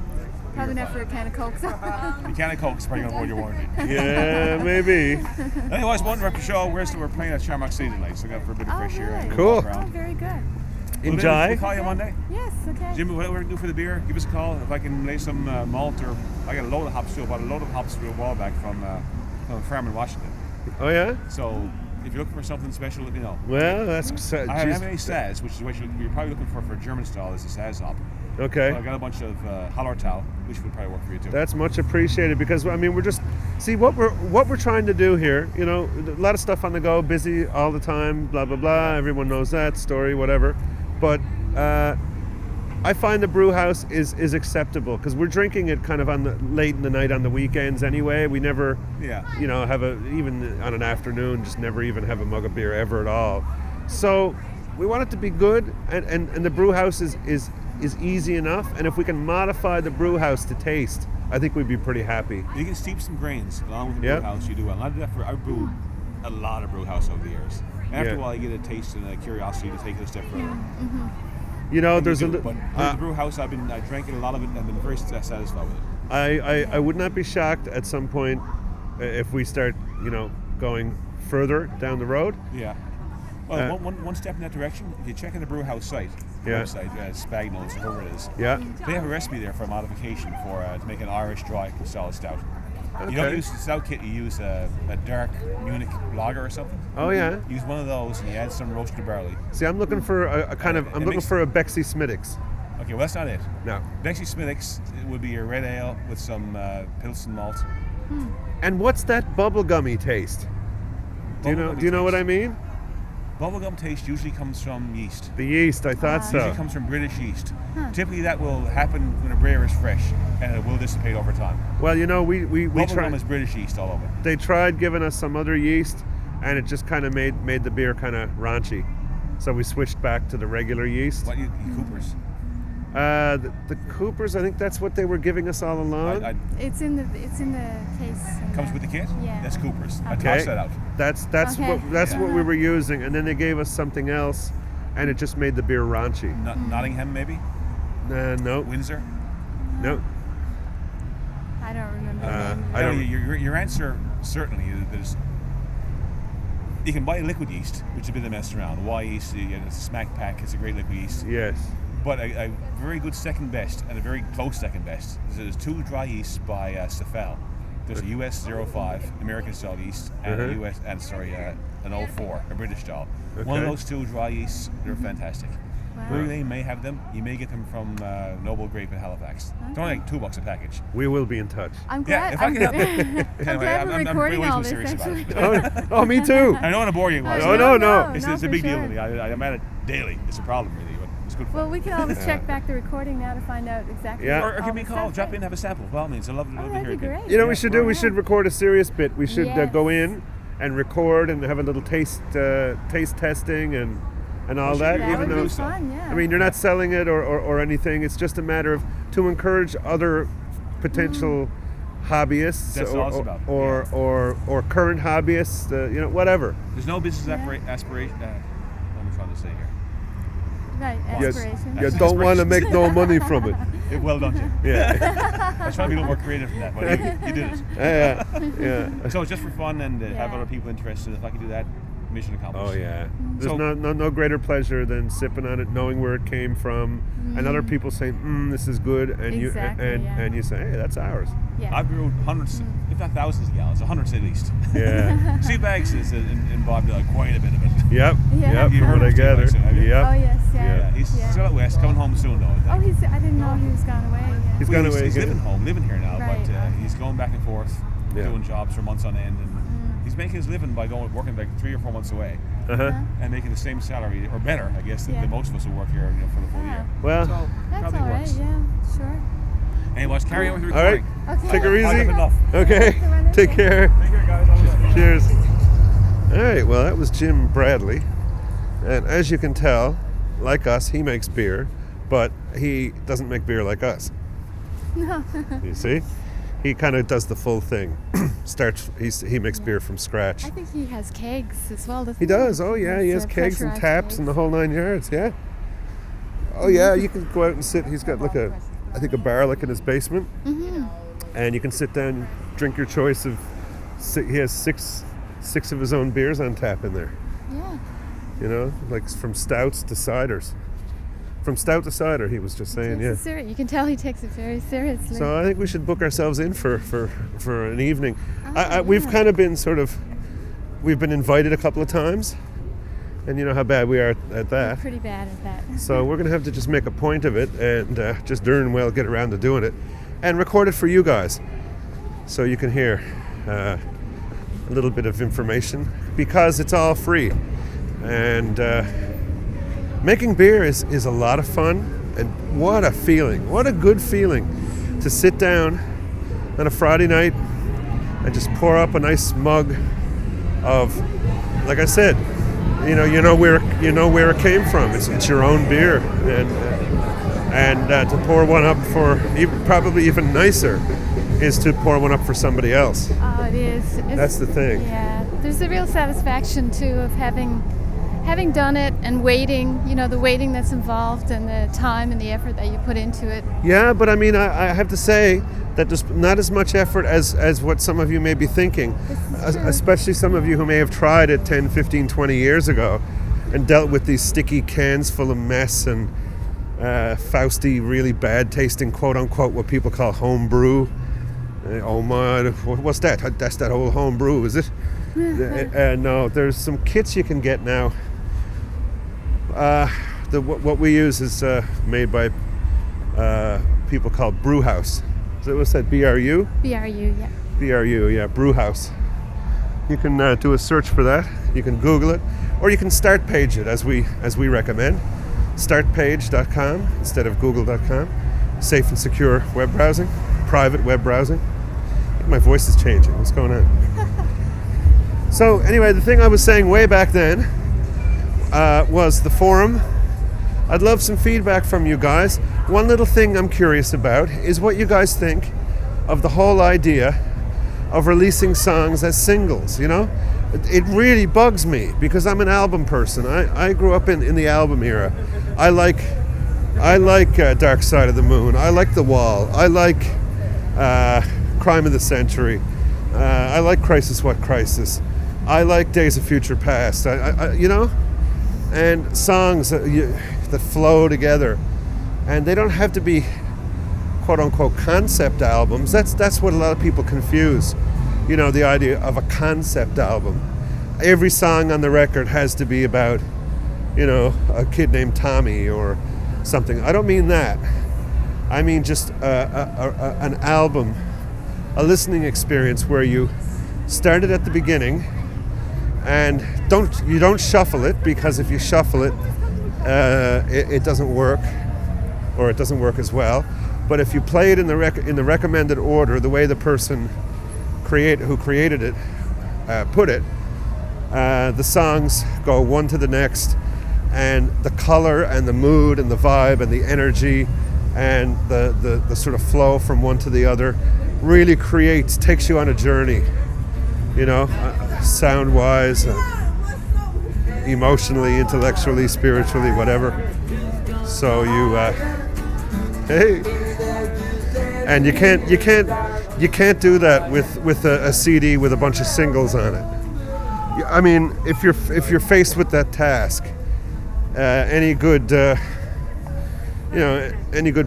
Probably not for a can of Coke. So. The can of Coke's probably gonna avoid your warranty. Yeah, maybe. Anyways, one rep the show. We're playing at Charmock City tonight, so we got for a bit of fresh air. and Cool. walk Oh, around. very good. Enjoy. We'll call you Monday. Yes, okay. Jimmy, whatever we can do for the beer, give us a call. If I can lay some malt, or I got a load of hops too. I bought a load of hops a while back from a farm in Washington. Oh yeah. So if you're looking for something special, let me know. Well, that's. I have a Saz, which is what you're probably looking for a German style. Is a Saz hop. Okay. So I got a bunch of Hallertau, which would probably work for you too. That's much appreciated because I mean we're just see what we're trying to do here. You know, a lot of stuff on the go, busy all the time, blah blah blah. Everyone knows that story, whatever. But I find the brew house is acceptable because we're drinking it kind of on the late in the night on the weekends anyway. We never, you know, have even on an afternoon, just never even have a mug of beer ever at all. So we want it to be good, and the brew house is easy enough. And if we can modify the brew house to taste, I think we'd be pretty happy. You can steep some grains along with the brew house. You do well. I did that I brewed a lot of brew house over the years. After a while, you get a taste and a curiosity to take it a step further. You know, there's but the brew house, I drank it a lot of it, and I've been very satisfied with it. I would not be shocked at some point if we start, you know, going further down the road. Yeah. Well, one step in that direction, if you check in the brew house site, website, Spagnol's, whoever it is, they have a recipe there for a modification to make an Irish dry solid stout. Okay. You don't use the stout kit, you use a dark Munich lager or something. Oh yeah. Use one of those and you add some roasted barley. See, I'm looking for I'm looking for a Bexy Smittix. Okay, well that's not it. No. Bexy Smittix would be your red ale with some Pilsen malt. And what's that bubblegummy taste? Do you know what I mean? Bubblegum taste usually comes from yeast. The yeast, I thought so. Usually comes from British yeast. Typically that will happen when a brewer is fresh and it will dissipate over time. Well, you know, we Bubblegum tried. is British yeast all over. They tried giving us some other yeast and it just kind of made the beer kind of raunchy. So we switched back to the regular yeast. What, Coopers? The Coopers, I think that's what they were giving us all along. It's in the case. Comes with the kit? Yeah. That's Coopers. I Okay. tossed that out. That's what we were using, and then they gave us something else, and it just made the beer raunchy. Nottingham, maybe? No. Windsor? No. I don't remember. Your answer certainly is you can buy liquid yeast, which is a bit of a mess around. Y yeast, it's a smack pack. It's a great liquid yeast. Yes. But a very good second best and a very close second best. There's two dry yeasts by Stafel. There's a US 05 American style yeast and a US an 04, a British style. Okay. One of those two dry yeasts, they're fantastic. Wow. Brewery Lane may have them. You may get them from Noble Grape in Halifax. It's only like $2 a package. We will be in touch. I'm glad. If I can help you. I'm glad we're recording all this. Actually. Oh, me too. I don't want to bore you. No. It's a big deal with me. I'm at it daily. It's a problem, really. But it's good fun. Well, we can always check back the recording now to find out exactly. Yeah. Or give me a call. Drop in and have a sample. By all means, I'd love to hear it. Great. You know, we should record a serious bit. We should go in and record and have a little taste testing and all that. That even would though be fun, yeah. I mean, you're not selling it or anything. It's just a matter of to encourage other potential hobbyists That's all it's about. or current hobbyists. You know, whatever. There's no business aspiration. What am I trying to say here? Right, aspiration. You don't want to make no money from it. Well done, Jim. Yeah. I was trying to be a little more creative than that, but you did it. Yeah. So it's just for fun and have other people interested. If I can do that, mission accomplished. Oh yeah. There's no greater pleasure than sipping on it, knowing where it came from, and other people saying, "This is good," and and you say, "Hey, that's ours." Yeah. I've brewed hundreds, if not thousands of gallons, hundreds at least. Yeah. Sea bags is involved like quite a bit of it. Yep. Yeah. You've heard What I gather. Steve, have you? Yep. Oh yes, Yeah. He's still out west, coming home soon though. I think. I didn't know he was gone away. Yeah. He's gone away. He's living here now, Right, but okay. he's going back and forth, doing jobs for months on end, and he's making his living by working like 3 or 4 months away, and making the same salary or better, I guess, than most of us who work here, for the full year. Well, so That's probably all right. works. Yeah, sure. Anyway, let's carry on with the all right. recording. Okay. Take her I've easy. enough. Okay. Take care. Take care, guys. Cheers. All right. Well, that was Jim Bradley, and as you can tell, like us, he makes beer, but he doesn't make beer like us. No. You see, he kind of does the full thing. He makes beer from scratch. I think he has kegs as well. He does. Oh yeah, he has kegs and taps and the whole 9 yards. Yeah. Oh yeah, you can go out and sit. He's got like I think a bar like in his basement, and you can sit down, drink your choice of. He has six of his own beers on tap in there. Yeah. You know, like from stouts to ciders. From stout to cider, he was just saying, You can tell he takes it very seriously. So I think we should book ourselves in for an evening. We've kind of been we've been invited a couple of times, And you know how bad we are at that. We're pretty bad at that. So we're going to have to just make a point of it and just darn well get around to doing it. And record it for you guys. So you can hear a little bit of information. Because it's all free. And making beer is a lot of fun. And what a feeling. What a good feeling to sit down on a Friday night and just pour up a nice mug of, like I said, you know where it came from. It's your own beer, and to pour one up for probably even nicer is to pour one up for somebody else. Oh, it is. That's the thing. Yeah, there's a real satisfaction too of having done it and waiting. You know, the waiting that's involved and the time and the effort that you put into it. Yeah, but I mean, I have to say that there's not as much effort as what some of you may be thinking, especially some of you who may have tried it 10, 15, 20 years ago and dealt with these sticky cans full of mess and Fausty, really bad tasting, quote unquote, what people call home brew. Oh my, what's that? That's that old home brew, is it? No, there's some kits you can get now. What we use is made by people called Brew House. So what's that, BRU? BRU, yeah. BRU, yeah, Brew House. You can do a search for that. You can Google it, or you can start page it as we recommend. Startpage.com instead of Google.com. Safe and secure web browsing, private web browsing. I think my voice is changing. What's going on? So anyway, the thing I was saying way back then was the forum. I'd love some feedback from you guys. One little thing I'm curious about is what you guys think of the whole idea of releasing songs as singles, you know? It really bugs me because I'm an album person. I grew up in the album era. I like Dark Side of the Moon. I like The Wall. I like Crime of the Century. I like Crisis What Crisis. I like Days of Future Past. You know? And songs that flow together, and they don't have to be quote-unquote concept albums. That's what a lot of people confuse, you know, the idea of a concept album. Every song on the record has to be about, you know, a kid named Tommy or something. I don't mean that. I mean just an album, a listening experience where you started at the beginning and you don't shuffle it, because if you shuffle it, it doesn't work, or it doesn't work as well. But if you play it in the recommended order, the way the person who created it put it, the songs go one to the next, and the color and the mood and the vibe and the energy and the sort of flow from one to the other really takes you on a journey, you know, sound-wise, emotionally, intellectually, spiritually, whatever. So you, hey, and you can't do that with a CD with a bunch of singles on it. I mean, if you're faced with that task, any good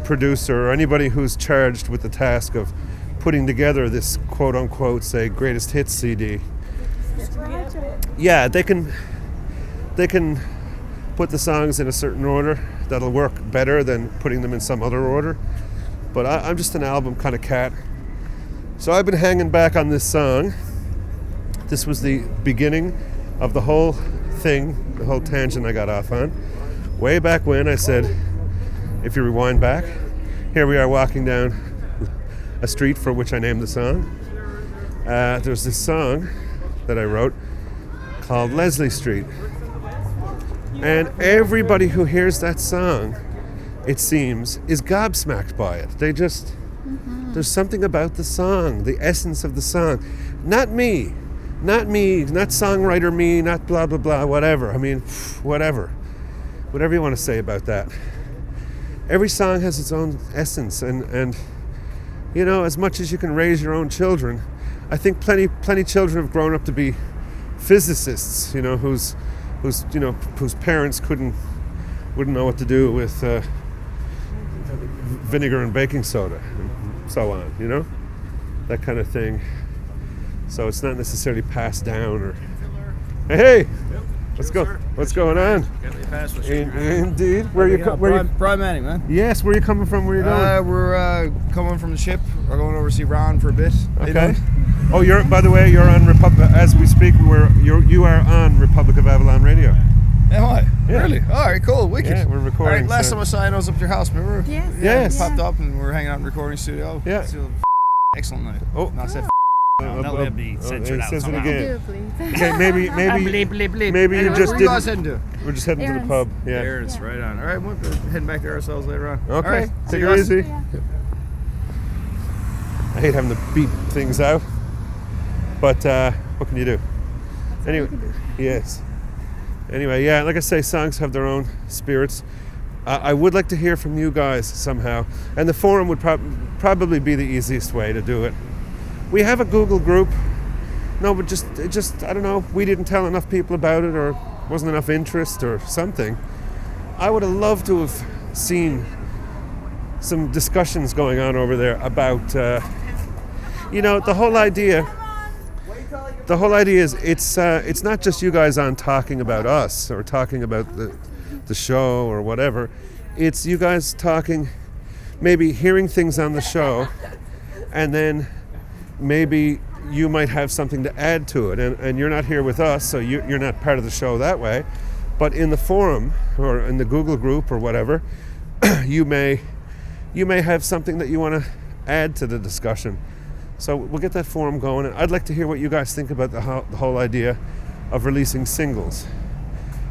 producer or anybody who's charged with the task of putting together this quote unquote, say, greatest hits CD, yeah, they can put the songs in a certain order that'll work better than putting them in some other order. But I'm just an album kind of cat. So I've been hanging back on this song. This was the beginning of the whole thing, the whole tangent I got off on. Way back when I said, if you rewind back, here we are walking down a street for which I named the song. There's this song that I wrote called Leslie Street. And everybody who hears that song, it seems, is gobsmacked by it. They just, there's something about the song, the essence of the song. Not me, not songwriter me, not blah, blah, blah, whatever. I mean, whatever you want to say about that. Every song has its own essence, and you know, as much as you can raise your own children, I think plenty children have grown up to be physicists, you know, whose parents wouldn't know what to do with vinegar and baking soda and so on, you know, that kind of thing. So it's not necessarily passed down or, hey, What's going on? Indeed. Where you Brian Manning, man. Yes. Where are you coming from? Where are you going? We're coming from the ship. We're going over to see Ron for a bit. Okay. Oh, by the way, you're on Republic. As we speak, you are on Republic of Avalon Radio. Am I? Yeah. Really? All right, cool. Wicked. Yeah, we're recording. All right, last time I saw you, I was up at your house, remember? Yes. Yes. Popped up and we were hanging out in the recording studio. Yeah. Excellent night. Oh. Not said That'll be censored out. Says it somehow. again. Bleep. Okay, maybe Anyway, you just where did. you guys heading to? We're just heading to the Aaron's. pub. Yeah. Aaron's, right on. All right, we'll be heading back there ourselves later on. Okay. All right, see Take you it guys. easy. I hate having to beep things out, but what can you do? Anyway, yes. Anyway, yeah, like I say, songs have their own spirits. I would like to hear from you guys somehow, and the forum would probably be the easiest way to do it. We have a Google group. No, but just I don't know. We didn't tell enough people about it, or wasn't enough interest, or something. I would have loved to have seen some discussions going on over there about, the whole idea. The whole idea is it's not just you guys on talking about us or talking about the show or whatever. It's you guys talking, maybe hearing things on the show, and then maybe you might have something to add to it. And you're not here with us, so you're not part of the show that way. But in the forum or in the Google group or whatever, you may have something that you want to add to the discussion. So we'll get that forum going. And I'd like to hear what you guys think about the whole idea of releasing singles,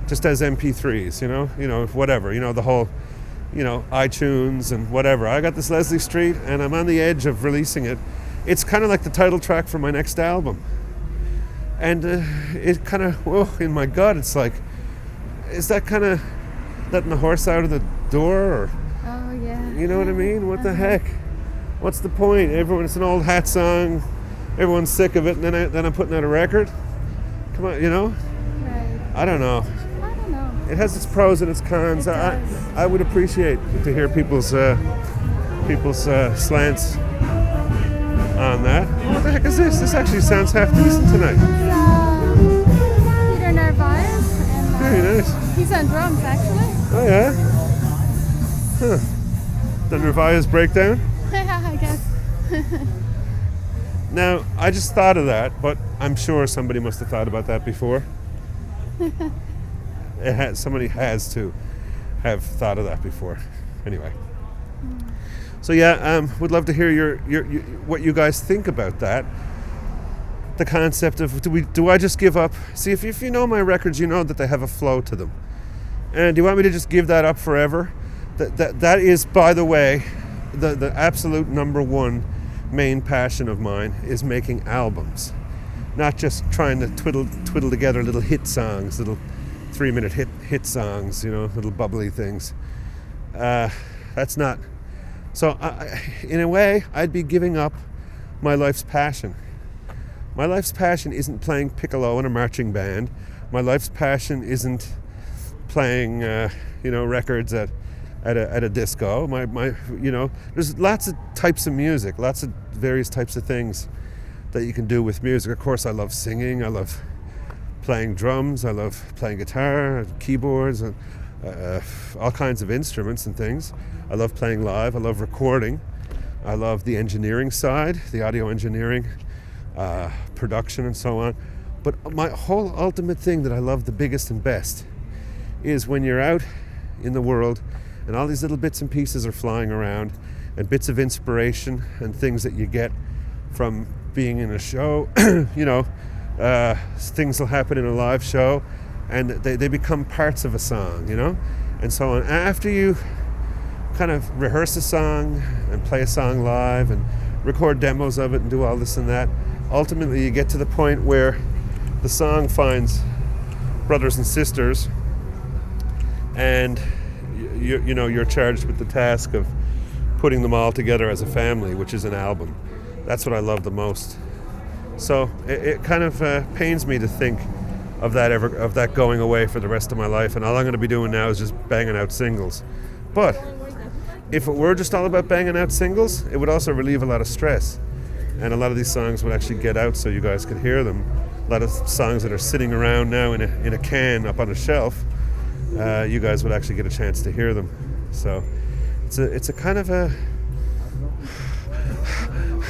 just as MP3s, whatever, the whole, iTunes and whatever. I got this Leslie Street and I'm on the edge of releasing it. It's kind of like the title track for my next album. And it kind of, in my gut, it's like, is that kind of letting the horse out of the door? Or, Oh, yeah. you know what I mean? What the heck? What's the point? It's an old hat song. Everyone's sick of it, and then I'm putting out a record. Come on, Right. I don't know. I don't know. It has its pros and its cons. I would appreciate to hear people's slants on that. What the heck is this? This actually sounds half decent tonight. Peter Narvaez. And, Very nice. He's on drums, actually. Oh yeah. Huh. The Narvaez breakdown. I guess. Now, I just thought of that, but I'm sure somebody must have thought about that before. Somebody has to have thought of that before. Anyway. So yeah, would love to hear your what you guys think about that. The concept of do I just give up? See, if you know my records, you know that they have a flow to them. And do you want me to just give that up forever? That is, by the way, the absolute number one main passion of mine is making albums, not just trying to twiddle together little hit songs, little 3-minute hit songs, little bubbly things. That's not. So in a way, I'd be giving up my life's passion. My life's passion isn't playing piccolo in a marching band. My life's passion isn't playing records at a disco. There's lots of types of music, lots of various types of things that you can do with music. Of course, I love singing. I love playing drums. I love playing guitar, keyboards, and all kinds of instruments and things. I love playing live. I love recording. I love the engineering side, the audio engineering, production, and so on. But my whole ultimate thing that I love the biggest and best is when you're out in the world and all these little bits and pieces are flying around, and bits of inspiration and things that you get from being in a show. Things will happen in a live show and they become parts of a song, and so on. After you kind of rehearse a song and play a song live and record demos of it and do all this and that, ultimately you get to the point where the song finds brothers and sisters, and you're charged with the task of putting them all together as a family, which is an album. That's what I love the most. So it kind of pains me to think of that going away for the rest of my life, and all I'm going to be doing now is just banging out singles. But if it were just all about banging out singles, it would also relieve a lot of stress, and a lot of these songs would actually get out so you guys could hear them lot of songs that are sitting around now in a can up on a shelf, you guys would actually get a chance to hear them. So it's a kind of a,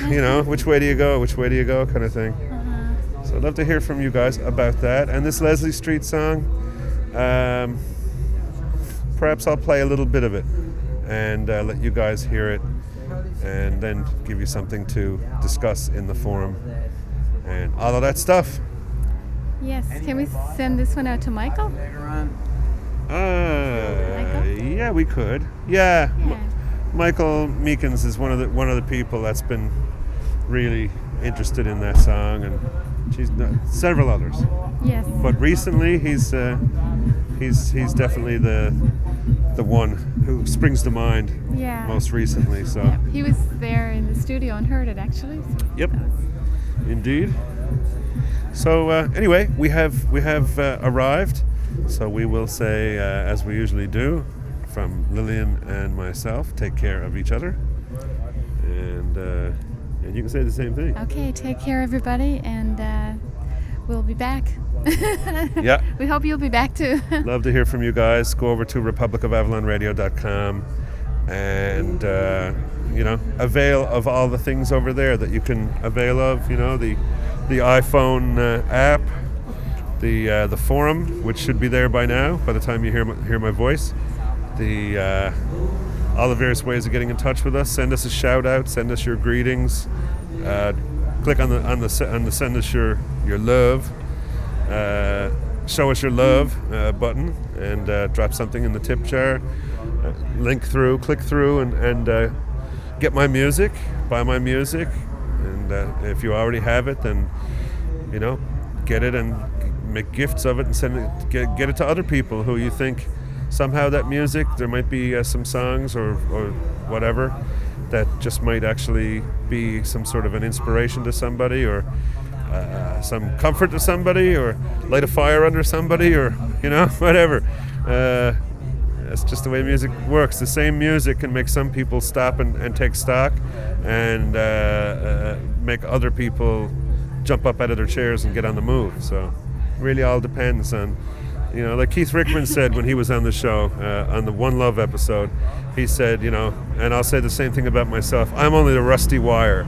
you know, which way do you go kind of thing. So I'd love to hear from you guys about that. And this Leslie Street song, perhaps I'll play a little bit of it and let you guys hear it, and then give you something to discuss in the forum and all of that stuff. Yes. Can we send this one out to Michael? Yeah, we could. Yeah. Michael Meekins is one of the people that's been really interested in that song, and several others. Yes. But recently, he's definitely the one who springs to mind. Yeah. Most recently, so. Yep. He was there in the studio and heard it actually. So yep. Indeed. So anyway, we have arrived. So we will say, as we usually do, from Lillian and myself, take care of each other, and you can say the same thing. Okay, take care, everybody, and we'll be back. Yeah. We hope you'll be back too. Love to hear from you guys. Go over to republicofavallonradio.com and avail of all the things over there that you can avail of. You know, the iPhone app, the forum, which should be there by now by the time you hear my voice. All the various ways of getting in touch with us. Send us a shout out. Send us your greetings. Click on the send us your love. Show us your love button and drop something in the tip jar. Click through and get my music. Buy my music. And if you already have it, then get it and make gifts of it and send it. Get it to other people who you think somehow that music, there might be some songs or whatever that just might actually be some sort of an inspiration to somebody, or some comfort to somebody, or light a fire under somebody, or whatever. That's just the way music works. The same music can make some people stop and take stock, and make other people jump up out of their chairs and get on the move. So it really all depends on, like Keith Rickman said when he was on the show, on the One Love episode, he said, and I'll say the same thing about myself, I'm only the rusty wire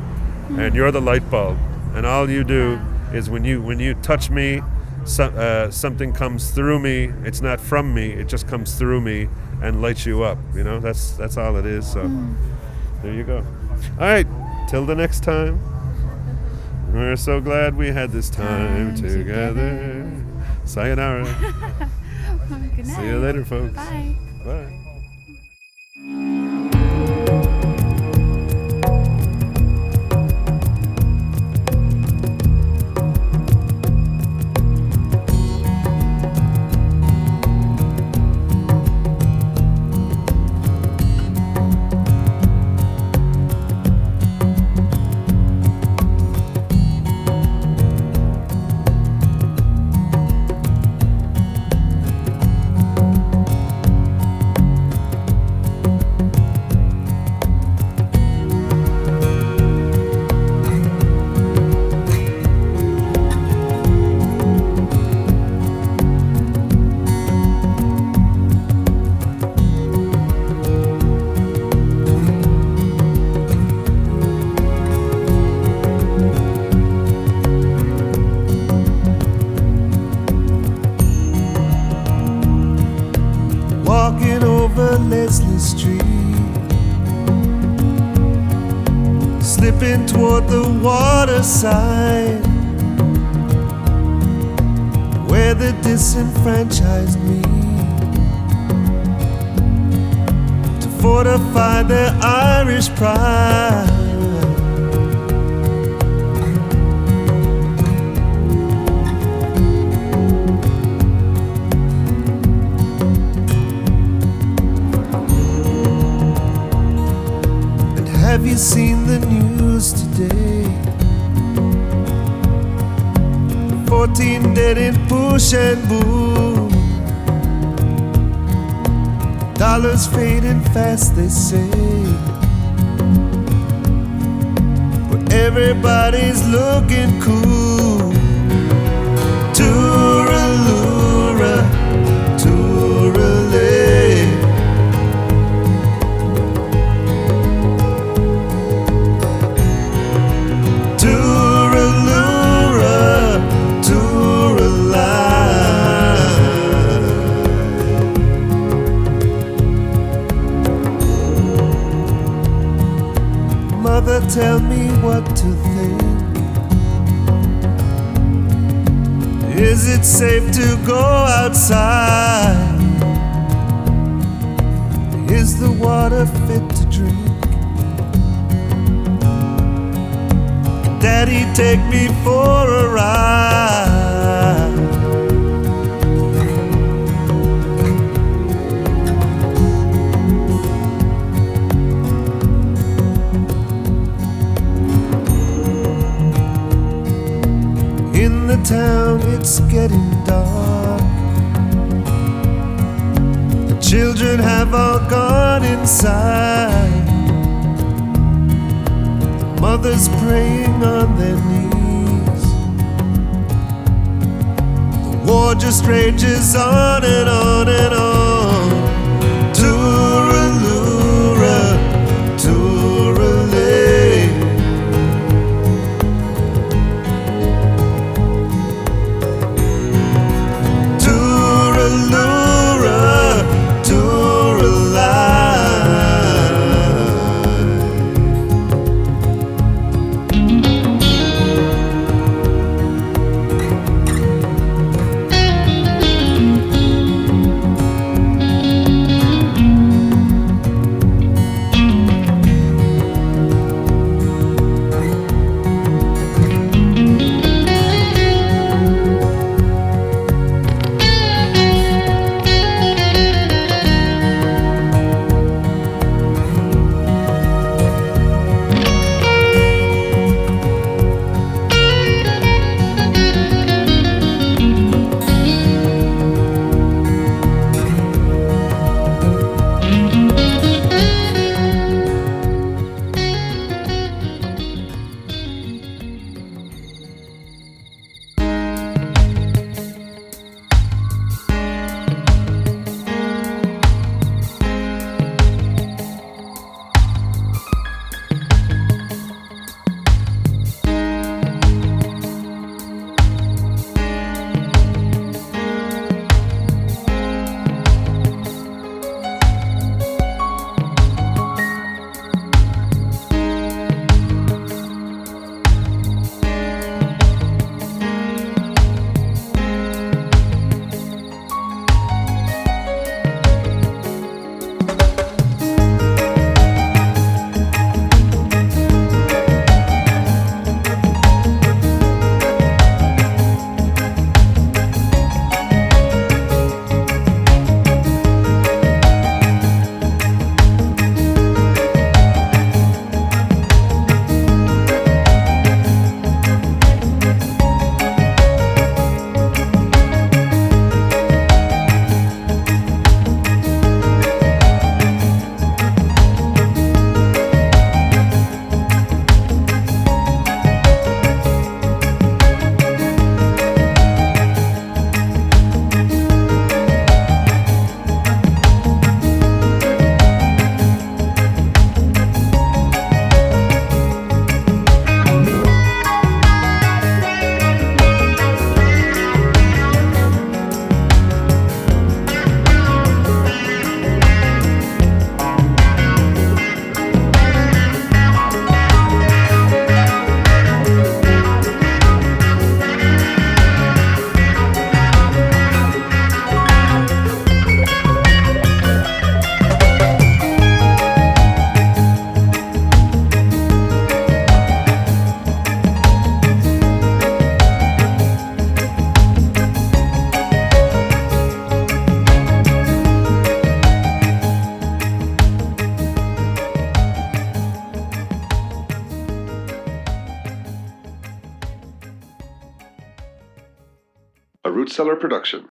and you're the light bulb, and all you do is when you touch me, something comes through me. It's not from me, it just comes through me and lights you up. That's all it is. So there you go. All right, till the next time, we're so glad we had this time together. Sayonara. Good night. See you later, folks. Bye. Bye. Slipping toward the waterside, where the disenfranchised meet to fortify their Irish pride. Have you seen the news today? 14 dead in Bush and Boom. Dollars fading fast, they say, but everybody's looking cool. what to think. Is it safe to go outside? Is the water fit to drink? Daddy, take me for a ride. In the town it's getting dark. The children have all gone inside. Mothers praying on their knees. The war just rages on and on and on. Tooralura, tooralay. Tooralura, tooralay. A Root Cellar production.